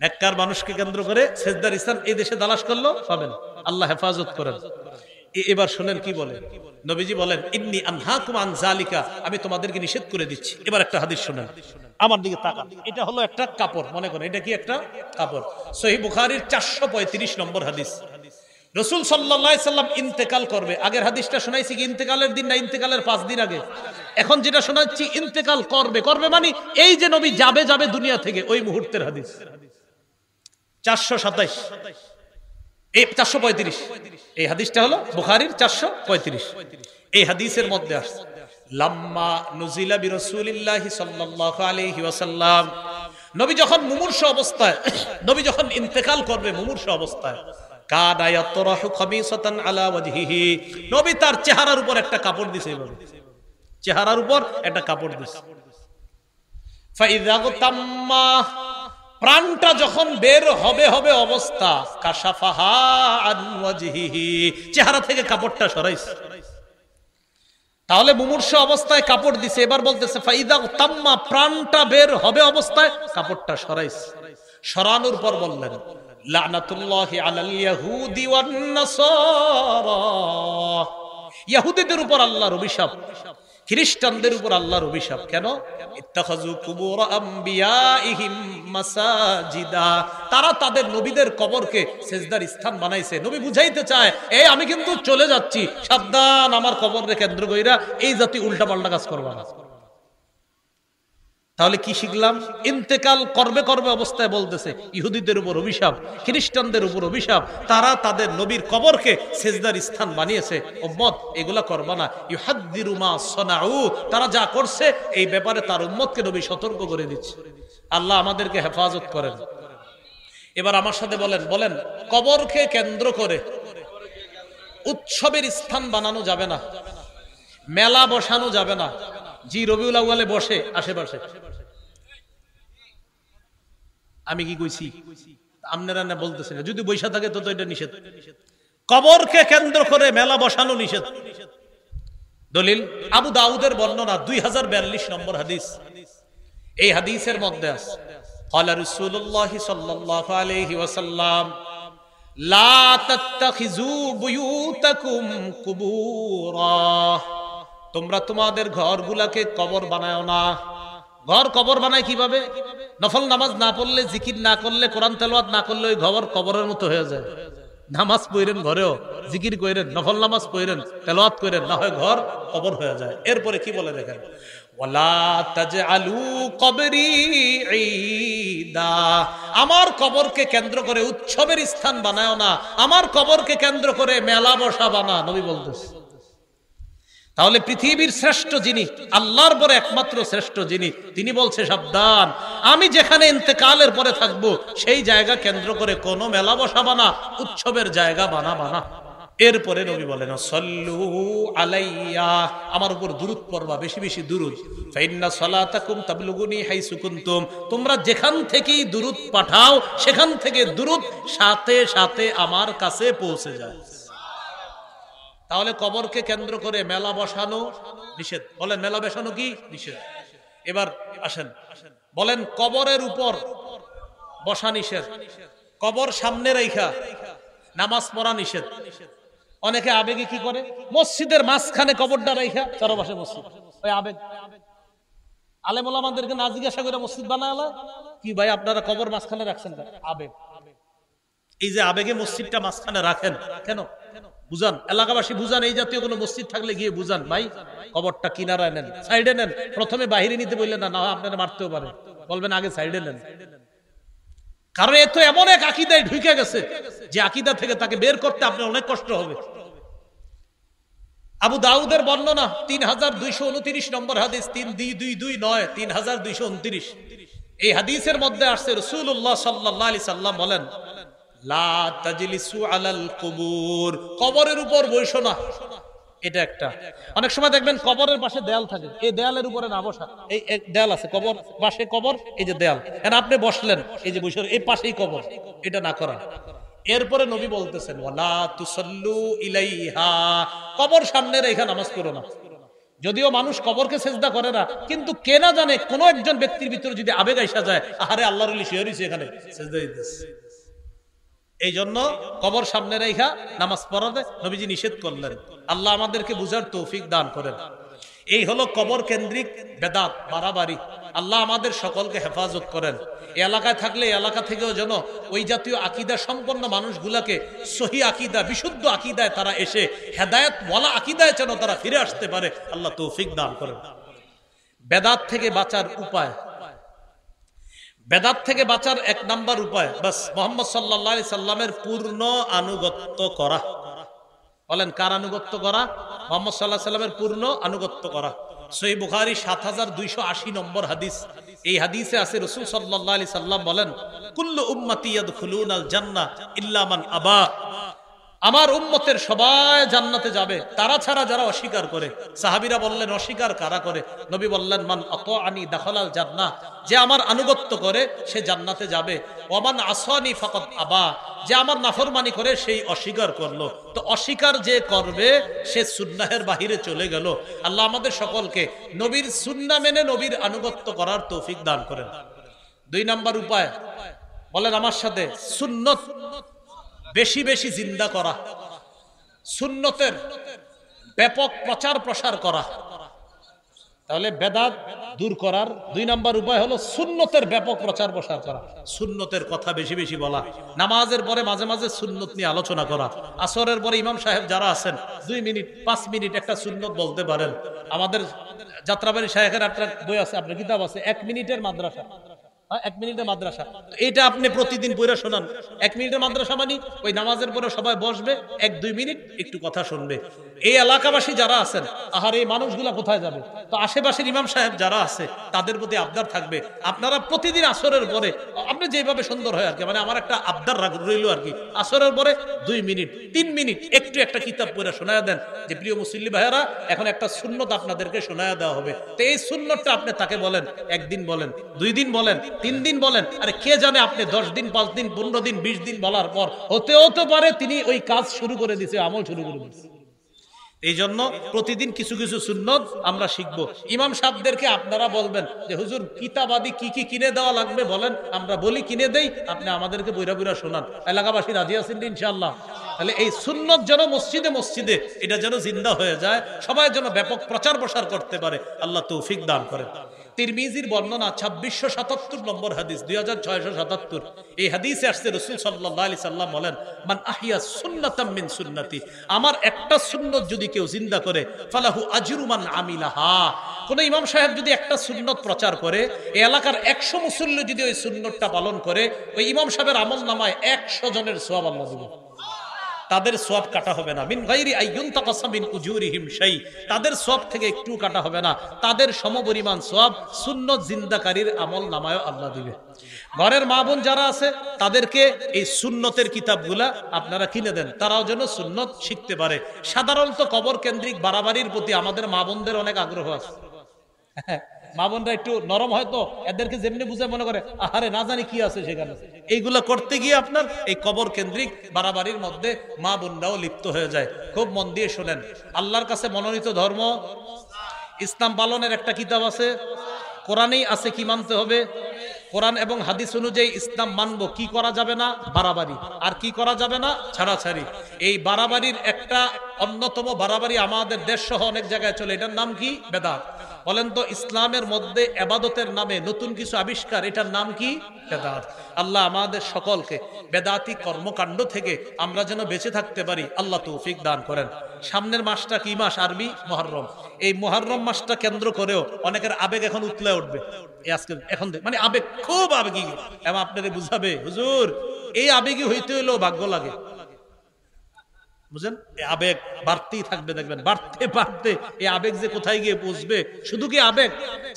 নেককার মানুষকে কেন্দ্র করে সেজদার স্থান এই দেশে তালাশ করলো, পাবেন। আল্লাহ হেফাজত করেন। এবার শুনেন কি বলে নবীজি, বলেন, ইন্নী আনহাকুম আন যালিকা, আমি তোমাদেরকে নিষেধ করে দিচ্ছি। এবার একটা হাদিস শুনেন, আমার দিকে তাকান। এটা হলো একটা কাপড়, মনে করেন এটা কি একটা কাপড়। সহিহ বুখারীর 435 নম্বর হাদিস। রাসূল সাল্লাল্লাহু আলাইহি সাল্লাম ইন্তেকাল করবে। আগের হাদিসটা শোনাইছি কি ইন্তেকালের দিন না ইন্তেকালের 5 দিন আগে? এখন যেটা শোনাচ্ছি ইন্তেকাল করবে মানে এই যে নবী যাবে দুনিয়া থেকে, ওই মুহূর্তের হাদিস। 427 এই 435 এই হাদিসটা হলো বুখারীর 435। এই হাদিসের মধ্যে আসছে, লাম্মা নুজিলা বিরাসূলিল্লাহি সাল্লাল্লাহু আলাইহি ওয়াসাল্লাম, নবী যখন মুমূর্ষু অবস্থায়, নবী যখন ইন্তেকাল করবে মুমূর্ষু অবস্থায়, কানা ইয়াতরাহু খামিসাতান আলা ওয়াজহিহি, নবী তার চেহারার উপর একটা কাপড় দিয়েছে, এইভাবে চেহারার উপর একটা কাপড় দিয়েছে। ফাইযা তাম্মা, প্রাণটা যখন বের হবে অবস্থা, কাশাফাহা আন ওয়াজহিহি, চেহারা থেকে কাপড়টা সরাইছে। তাহলে মুমূর্ষু অবস্থায় কাপড় দিছে, এবার বলতেছে ফাইদা তাম্মা, প্রাণটা বের হবে অবস্থায় কাপড়টা সরাইছে। সরানোর পর বললেন, লানাতুল্লাহি আলাল ইয়াহুদি ওয়ান নাসারা, ইহুদিদের উপর আল্লাহর অভিশাপ, খ্রিস্টানদের উপর আল্লাহর অভিশাপ। কেন? ইত্তাখাযু কুবুর আমবিয়াইহিম মাসাজিদা, তারা তাদের নবীদের কবরকে সেজদার স্থান বানাইছে। নবী বুঝাইতে চায়, এই আমি কিন্তু চলে যাচ্ছি, সাবধান, আমার কবরকে কেন্দ্র কইরা এই জাতি উল্টাপাল্টা কাজ করবে না। তাহলে কি শিখলাম? ইন্তেকাল করবে অবস্থায় বলতেছে ইহুদিদের উপর অভিশাপ, খ্রিস্টানদের উপর অভিশাপ, তারা তাদের নবীর কবরকে সেজদার স্থান বানিয়েছে। উম্মত এগুলা করবা না। ইউহাদ্দিরু মা সানাউ, তারা যা করছে এই ব্যাপারে তার উম্মতকে নবী সতর্ক করে দিচ্ছে। আল্লাহ আমাদেরকে হেফাজত করেন। এবার আমার সাথে বলেন কবরকে কেন্দ্র করে উৎসবের স্থান বানানো যাবে না, মেলা বসানো যাবে না। জি রবিউল আউয়ালে বসে আশেপাশে, আমি কি কইছি? আপনারা না বলতেছেন যদি বৈশা থাকে তো এটা নিষেধ। কবরকে কেন্দ্র করে মেলা বসানো নিষেধ। দলিল আবু দাউদের বর্ণনা 2042 নম্বর হাদিস। এই হাদিসের মধ্যে আছে ক্বালা রাসূলুল্লাহ সাল্লাল্লাহু আলাইহি ওয়াসাল্লাম লা তাত্তাখিযু বুয়ুতাকুম কুবুরা, তোমরা তোমাদের ঘরগুলাকে কবর বানাও না। ঘর কবর বানায় কিভাবে? নফল নামাজ না পড়লে, জিকির না করলে, কোরআন তেলাওয়াত না করলে ওই ঘর কবরের মতো হয়ে যায়। নামাজ পড়েন ঘরেও, জিকির করেন, নফল নামাজ পড়েন, তেলাওয়াত করেন, না হয় ঘর কবর হয়ে যায়। এরপরে কি বলে দেখেন, ওয়ালা তাজআলু কবরি ঈদা, আমার কবরকে কেন্দ্র করে উৎসবের স্থান বানাও না, আমার কবরকে কেন্দ্র করে মেলা বসা বানা। নবী বলতেছে তাহলে পৃথিবীর শ্রেষ্ঠ যিনি, আল্লাহর পরে একমাত্র শ্রেষ্ঠ যিনি, তিনি বলছে সাবধান, আমি যেখানে ইন্তেকালের পরে থাকব সেই জায়গা কেন্দ্র করে কোনো মেলা বসাবা না, উৎসবের জায়গা বানাবা না। এরপরে নবী বলেন সল্লু আলাইয়া, আমার উপর দুরূদ পড়বা, বেশি বেশি দুরূদ। ফাইন্না সালাতাকুম তাবলুগুনি হাইসু কুনতুম, তোমরা যেখান থেকেই দুরূদ পাঠাও সেখান থেকে দুরূদ সাথে সাথে আমার কাছে পৌঁছে যায়। তাহলে কবরকে কেন্দ্র করে মেলা বসানো নিষেধ। বলেন মেলা বসানো কি নিষেধ? এবার আসেন বলেন কবরের উপর বসা নিষেধ, কবর সামনে রাইখা নামাজ পড়া নিষেধ। অনেকে আবেগে কি করে, মসজিদের মাঝখানে কবরটা রাইখা চারপাশে মসজিদ, ওই আবেগ। আলেম ওলামাদেরকে না জিজ্ঞাসা করে মসজিদ বানালা কি ভাই আপনারা কবর মাঝখানে রাখছেন? আবেগ। এই যে আবেগে মসজিদটা মাঝখানে রাখেন কেন বুঝান, এলাকাবাসী বুঝান, এই জাতীয় কোনো মসজিদ থাকলে গিয়ে বুঝান, ভাই কবরটা কিনারায় নেন, সাইডে নেন। প্রথমে বাহিরে নিতে বললেন না, না আপনারা মারতেও পারে, বলবেন আগে সাইডে নেন। কারণ এ তো এমন এক আকীদায় ঢুকে গেছে যে আকীদা থেকে তাকে বের করতে আপনার অনেক কষ্ট হবে। আবু দাউদের বর্ণনা 3229 নম্বর হাদিস, 3229 3229। এই হাদিসের মধ্যে আসছে রাসূলুল্লাহ সাল্লাল্লাহু আলাইহি সাল্লাম বলেন লা তাজলিসু আলাল কুবুর, কবরের উপর বসো না। এটা একটা, অনেক সময় দেখবেন কবরের পাশে দেয়াল থাকে, এই দেয়ালের উপরে না বসা। এই দেয়াল আছে কবর পাশে, কবর এই যে দেয়াল, এখন আপনি বসলেন এই যে বসে এই পাশেই কবর, এটা না করা। এরপরে নবী বলতেছেন ওয়ালা তুসাল্লু ইলাইহা, কবর সামনে রেখে নামাজ পড়ো না। যদিও মানুষ কবরকে সেজদা করে না, কিন্তু কে না জানে কোন একজন ব্যক্তির ভিতরে যদি আবেগ আইসা যায়, আহারে আল্লাহর ওলি শুয়ে রইছে এখানে সেজদা দিতেছে, এই জন্য কবর সামনে রেখা নামাজ পড়াতে নবীজি নিষেধ করলেন। আল্লাহ আমাদেরকে বুঝার তৌফিক দান করেন। এই হলো কবর কেন্দ্রিক বেদাত বাড়াবাড়ি। আল্লাহ আমাদের সকলকে হেফাজত করেন। এই এলাকায় থাকলে এই এলাকা থেকেও যেন ওই জাতীয় আকীদা সম্পন্ন মানুষগুলাকে সহি আকীদা, বিশুদ্ধ আকীদায় তারা এসে হেদায়েত ওয়ালা আকীদায় যেন তারা ফিরে আসতে পারে, আল্লাহ তৌফিক দান করেন। বেদাত থেকে বাঁচার উপায়, বেদাত থেকে বাঁচার এক নাম্বার উপায় বাস মুহাম্মদ সাল্লাল্লাহু আলাইহি সাল্লামের পূর্ণ আনুগত্য করা। বলেন কার আনুগত্য করা? মুহাম্মদ সাল্লাল্লাহু আলাইহি সাল্লামের পূর্ণ আনুগত্য করা। সহিহ বুখারী 7280 নম্বর হাদিস। এই হাদিসে আছে রাসূল সাল্লাল্লাহু আলাইহি সাল্লাম বলেন কুল্লু উম্মতি ইয়াদখুলুনাল জান্নাহ ইল্লা মান আবা, আমার উম্মতের সবাই জান্নাতে যাবে তারা ছাড়া যারা অস্বীকার করে। সাহাবীরা বললেন অস্বীকার কারা করে? নবী বললেন মান আতাআনি দাখালাল জান্নাহ, যে আমার আনুগত্য করে সে জান্নাতে যাবে। ওয়ামান আসানি ফাকাদ আবা, যে আমার নাফরমানি করে সেই অস্বীকার করলো। তো অস্বীকার যে করবে সে সুন্নাহের বাহিরে চলে গেল। আল্লাহ আমাদের সকলকে নবীর সুন্নাহ মেনে নবীর আনুগত্য করার তৌফিক দান করেন। 2 নাম্বার উপায়, বলেন আমার সাথে, সুন্নত বেশি বেশি জিন্দা করা, সুন্নতের ব্যাপক প্রচার প্রসার করা। তাহলে বেদাত দূর করার 2 নাম্বার উপায় হলো সুন্নতের ব্যাপক প্রচার প্রসার করা, সুন্নতের কথা বেশি বেশি বলা, নামাজের পরে মাঝে মাঝে সুন্নত নিয়ে আলোচনা করা। আসরের পরে ইমাম সাহেব যারা আছেন 2 মিনিট 5 মিনিট একটা সুন্নত বলতে পারেন। আমাদের যাত্রাবাড়ি শায়েখের একটা বই আছে, আপনার কিতাব আছে 1 মিনিটের মাদ্রাসা, 1 মিনিটের মাদ্রাসা। এটা আপনি প্রতিদিন পড়ে শোনান। 1 মিনিটের মাদ্রাসা মানে ওই নামাজের পরে সবাই বসবে 1-2 মিনিট একটু কথা শুনবে। এই এলাকাবাসী যারা আছেন, আহার এই মানুষগুলা কোথায় যাবে? তো আশেপাশের ইমাম সাহেব যারা আছে তাদের প্রতি আবদার থাকবে, আপনারা প্রতিদিন আসরের পরে আপনি যেভাবে সুন্দর হয় আর কি, মানে আমার একটা আবদার রইল আর কি, আসরের পরে 2 মিনিট 3 মিনিট একটু একটা কিতাব পড়ে শোনায় দেন যে প্রিয় মুসল্লি ভাইয়েরা এখন একটা সুন্নত আপনাদেরকে শোনায় দেওয়া হবে। তো এই সুন্নতটা আপনি তাকে বলেন, 1 দিন বলেন, 2 দিন বলেন, 3 দিন বলেন, আরে কে জানে আপনি 10 দিন 5 দিন 15 দিন 20 দিন বলার পর হতে পারে তিনি ওই কাজ শুরু করে দিয়েছে, আমল শুরু করে দিয়েছে। এই জন্য প্রতিদিন কিছু কিছু সুন্নত আমরা শিখবো। ইমাম সাহেবদেরকে আপনারা বলবেন যে হুজুর কিতাবাদি কি কি কিনে দেওয়া লাগবে বলেন, আমরা বলি কিনে দেই, আপনি আমাদেরকে বইরা বইরা শোনান। এলাকাবাসী রাজি আছেন ইনশাআল্লাহ? তাহলে এই সুন্নত যেন মসজিদে মসজিদে এটা যেন জিন্দা হয়ে যায়, সবাই যেন ব্যাপক প্রচার প্রসার করতে পারে, আল্লাহ তৌফিক দান করেন। তিরমিজির বর্ণনা 2677 নম্বর হাদিস, 2677। এই হাদিসে আসছে রাসূল সাল্লাল্লাহু আলাইহি সাল্লাম বলেন, মান আহিয়া সুন্নাতাম মিন সুন্নতি, আমার একটা সুন্নত যদি কেউ জিন্দা করে, ফালাহু আজরু মান আমিলাহা। কোন ইমাম সাহেব যদি একটা সুন্নত প্রচার করে, এই এলাকার 100 মুসল্লি যদি ওই সুন্নতটা পালন করে, ওই ইমাম সাহেবের আমলনামায় 100 জনের সওয়াব আল্লাহ দিবেন। তাদের সওয়াব কাটা হবে না, মিন গায়রি আইয়ুনতাকাসা মিন উজুরিহিম শাই, তাদের সওয়াব থেকে একটু কাটা হবে না, তাদের সমপরিমাণ সওয়াব সুন্নত জিন্দাকারীর আমলনামায় আল্লাহ দিবে। ঘরের মা বোন যারা আছে তাদেরকে এই সুন্নতের কিতাবগুলা আপনারা কিনে দেন, তারাও যেন সুন্নত শিখতে পারে। সাধারণত কবর কেন্দ্রিক বাড়াবাড়ির প্রতি আমাদের মা বোনদের অনেক আগ্রহ আছে। মা বোনরা একটু নরম হয়তো, এদেরকে যেমনি বুঝে মনে করে আহারে না জানি কি আছে সেখানে। এইগুলা করতে গিয়ে আপনার এই কবর কেন্দ্রিক বাড়াবাড়ির মধ্যে মা বোনরাও লিপ্ত হয়ে যায়। খুব মন দিয়ে শোনেন, আল্লাহর কাছে মনোনীত ধর্ম ইসলাম পালনের একটা কিতাব আছে, কোরআনেই আছে কি মানতে হবে। কোরআন এবং হাদিস অনুযায়ী ইসলাম মানবো, কি করা যাবে না, বাড়াবাড়ি, আর কি করা যাবে না, ছাড়াছাড়ি। এই বাড়াবাড়ির একটা অন্যতম বাড়াবাড়ি আমাদের দেশ সহ অনেক জায়গায় চলে, এটার নাম কি, বেদাত। বলেন তো ইসলামের মধ্যে ইবাদতের নামে নতুন কিছু আবিষ্কার, এটার নাম কি, বেদাত। আল্লাহ আমাদের সকলকে বেদাতি কর্মকাণ্ড থেকে আমরা যেন বেঁচে থাকতে পারি, আল্লাহ তৌফিক দান করেন। সামনের মাসটা কি মাস, আরবি মুহররম। এই মুহররম মাসটা কেন্দ্র করেও অনেকের আবেগ এখন উতলে উঠবে। আজকে এখন মানে আবেগ, খুব আবেগী, এবং আপনাদের বুঝাবে হুজুর এই আবেগী হইতে হইলেও ভাগ্য লাগে, বুঝেন। এই আবেগ বাড়তেই থাকবে, দেখবেন বাড়তে বাড়তে এই আবেগ যে কোথায় গিয়ে পৌঁছবে। শুধু কি আবেগ,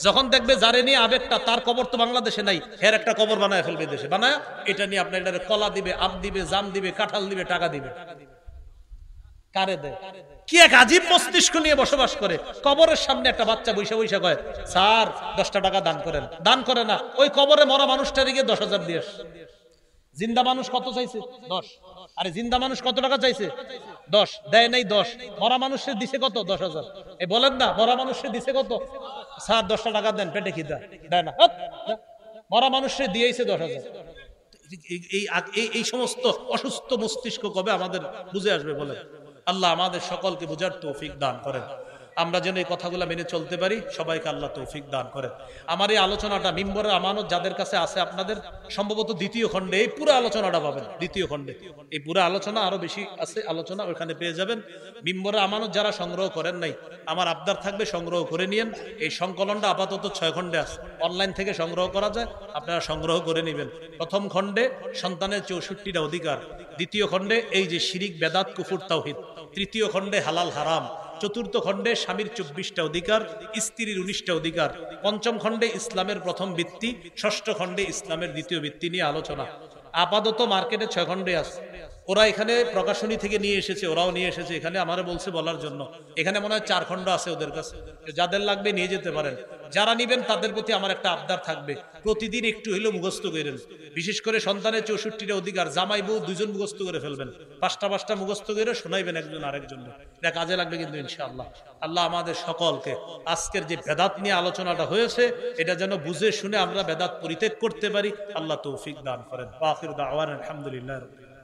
যখন দেখবে যারে নিয়ে আবেগটা, তার কবর তো বাংলাদেশে নাই, এর একটা কবর বানায় ফেলবে দেশে, বানায় এটা নিয়ে আপনার এটা কলা দিবে, আম দিবে, জাম দিবে, কাঁঠাল দিবে, টাকা দিবে। কারে দেয়? কি এক আজীব মস্তিষ্ক নিয়ে বসবাস করে। কবরের সামনে একটা বাচ্চা বৈশা বৈশা কয় স্যার 10টা টাকা দান করেন, দান করে না, ওই কবরে মরা মানুষটার দিকে 10,000 দিয়ে। জিন্দা মানুষ কত চাইছে, 10। আরে জিন্দা মানুষ কত টাকা চাইছে, 10, দেয় নাই 10। মরা মানুষের দিছে কত, 10,000। এই বলেন না, মরা মানুষের দিছে কত, স্যার 10টা টাকা দেন, পেটে খিদা, দেয় না, মরা মানুষের দিয়েছে 10,000। এই সমস্ত অসুস্থ মস্তিষ্ক কবে আমাদের বুঝে আসবে বলেন? আল্লাহ আমাদের সকলকে বুঝার তৌফিক দান করেন, আমরা যেন এই কথাগুলো মেনে চলতে পারি, সবাইকে আল্লাহ তৌফিক দান করেন। আমার এই আলোচনাটা মিম্বরের আমানত যাদের কাছে আছে, আপনাদের সম্ভবত 2য় খণ্ডে এই পুরো আলোচনাটা পাবেন। 2য় খণ্ডে এই পুরো আলোচনা, আরো বেশি আছে আলোচনা, ওখানে পেয়ে যাবেন। মিম্বরের আমানত যারা সংগ্রহ করেন নাই, আমার আবদার থাকবে সংগ্রহ করে নিয়েন। এই সংকলনটা আপাতত 6 খণ্ডে আছে, অনলাইন থেকে সংগ্রহ করা যায়, আপনারা সংগ্রহ করে নেবেন। প্রথম খণ্ডে সন্তানের 64টা অধিকার, 2য় খণ্ডে এই যে শিরিক বেদাত কুফর তাওহীদ, 3য় খণ্ডে হালাল হারাম, 4র্থ খণ্ডে স্বামীর 24টা অধিকার, স্ত্রীর 19টা অধিকার, 5ম খণ্ডে ইসলামের প্রথম ভিত্তি, 6ষ্ঠ খণ্ডে ইসলামের 2য় ভিত্তি নিয়ে আলোচনা। আপাতত মার্কেটে 6 খণ্ডে আছে। ওরা এখানে প্রকাশনী থেকে নিয়ে এসেছে, ওরাও নিয়ে এসেছে এখানে, আমারে বলছে বলার জন্য। এখানে মনে হয় 4 খণ্ড আছে ওদের কাছে, যাদের লাগবে নিয়ে যেতে পারেন। যারা নিবেন তাদের প্রতি আমার একটা আবদার থাকবে, প্রতিদিন একটু হইলেও মুখস্থ করেন। বিশেষ করে সন্তানের 64টা অধিকার, জামাই বউ 2জন মুখস্থ করে ফেলবেন, 5টা মুখস্থ করে শোনাইবেন একজন আরেকজন, এটা কাজে লাগবে কিন্তু ইনশাআল্লাহ। আল্লাহ আমাদের সকলকে আজকের যে বেদাত নিয়ে আলোচনাটা হয়েছে, এটা যেন বুঝে শুনে আমরা বেদাত পরিত্যাগ করতে পারি, আল্লাহ তৌফিক দান করেন। আখির দাওয়ানা আলহামদুলিল্লাহ।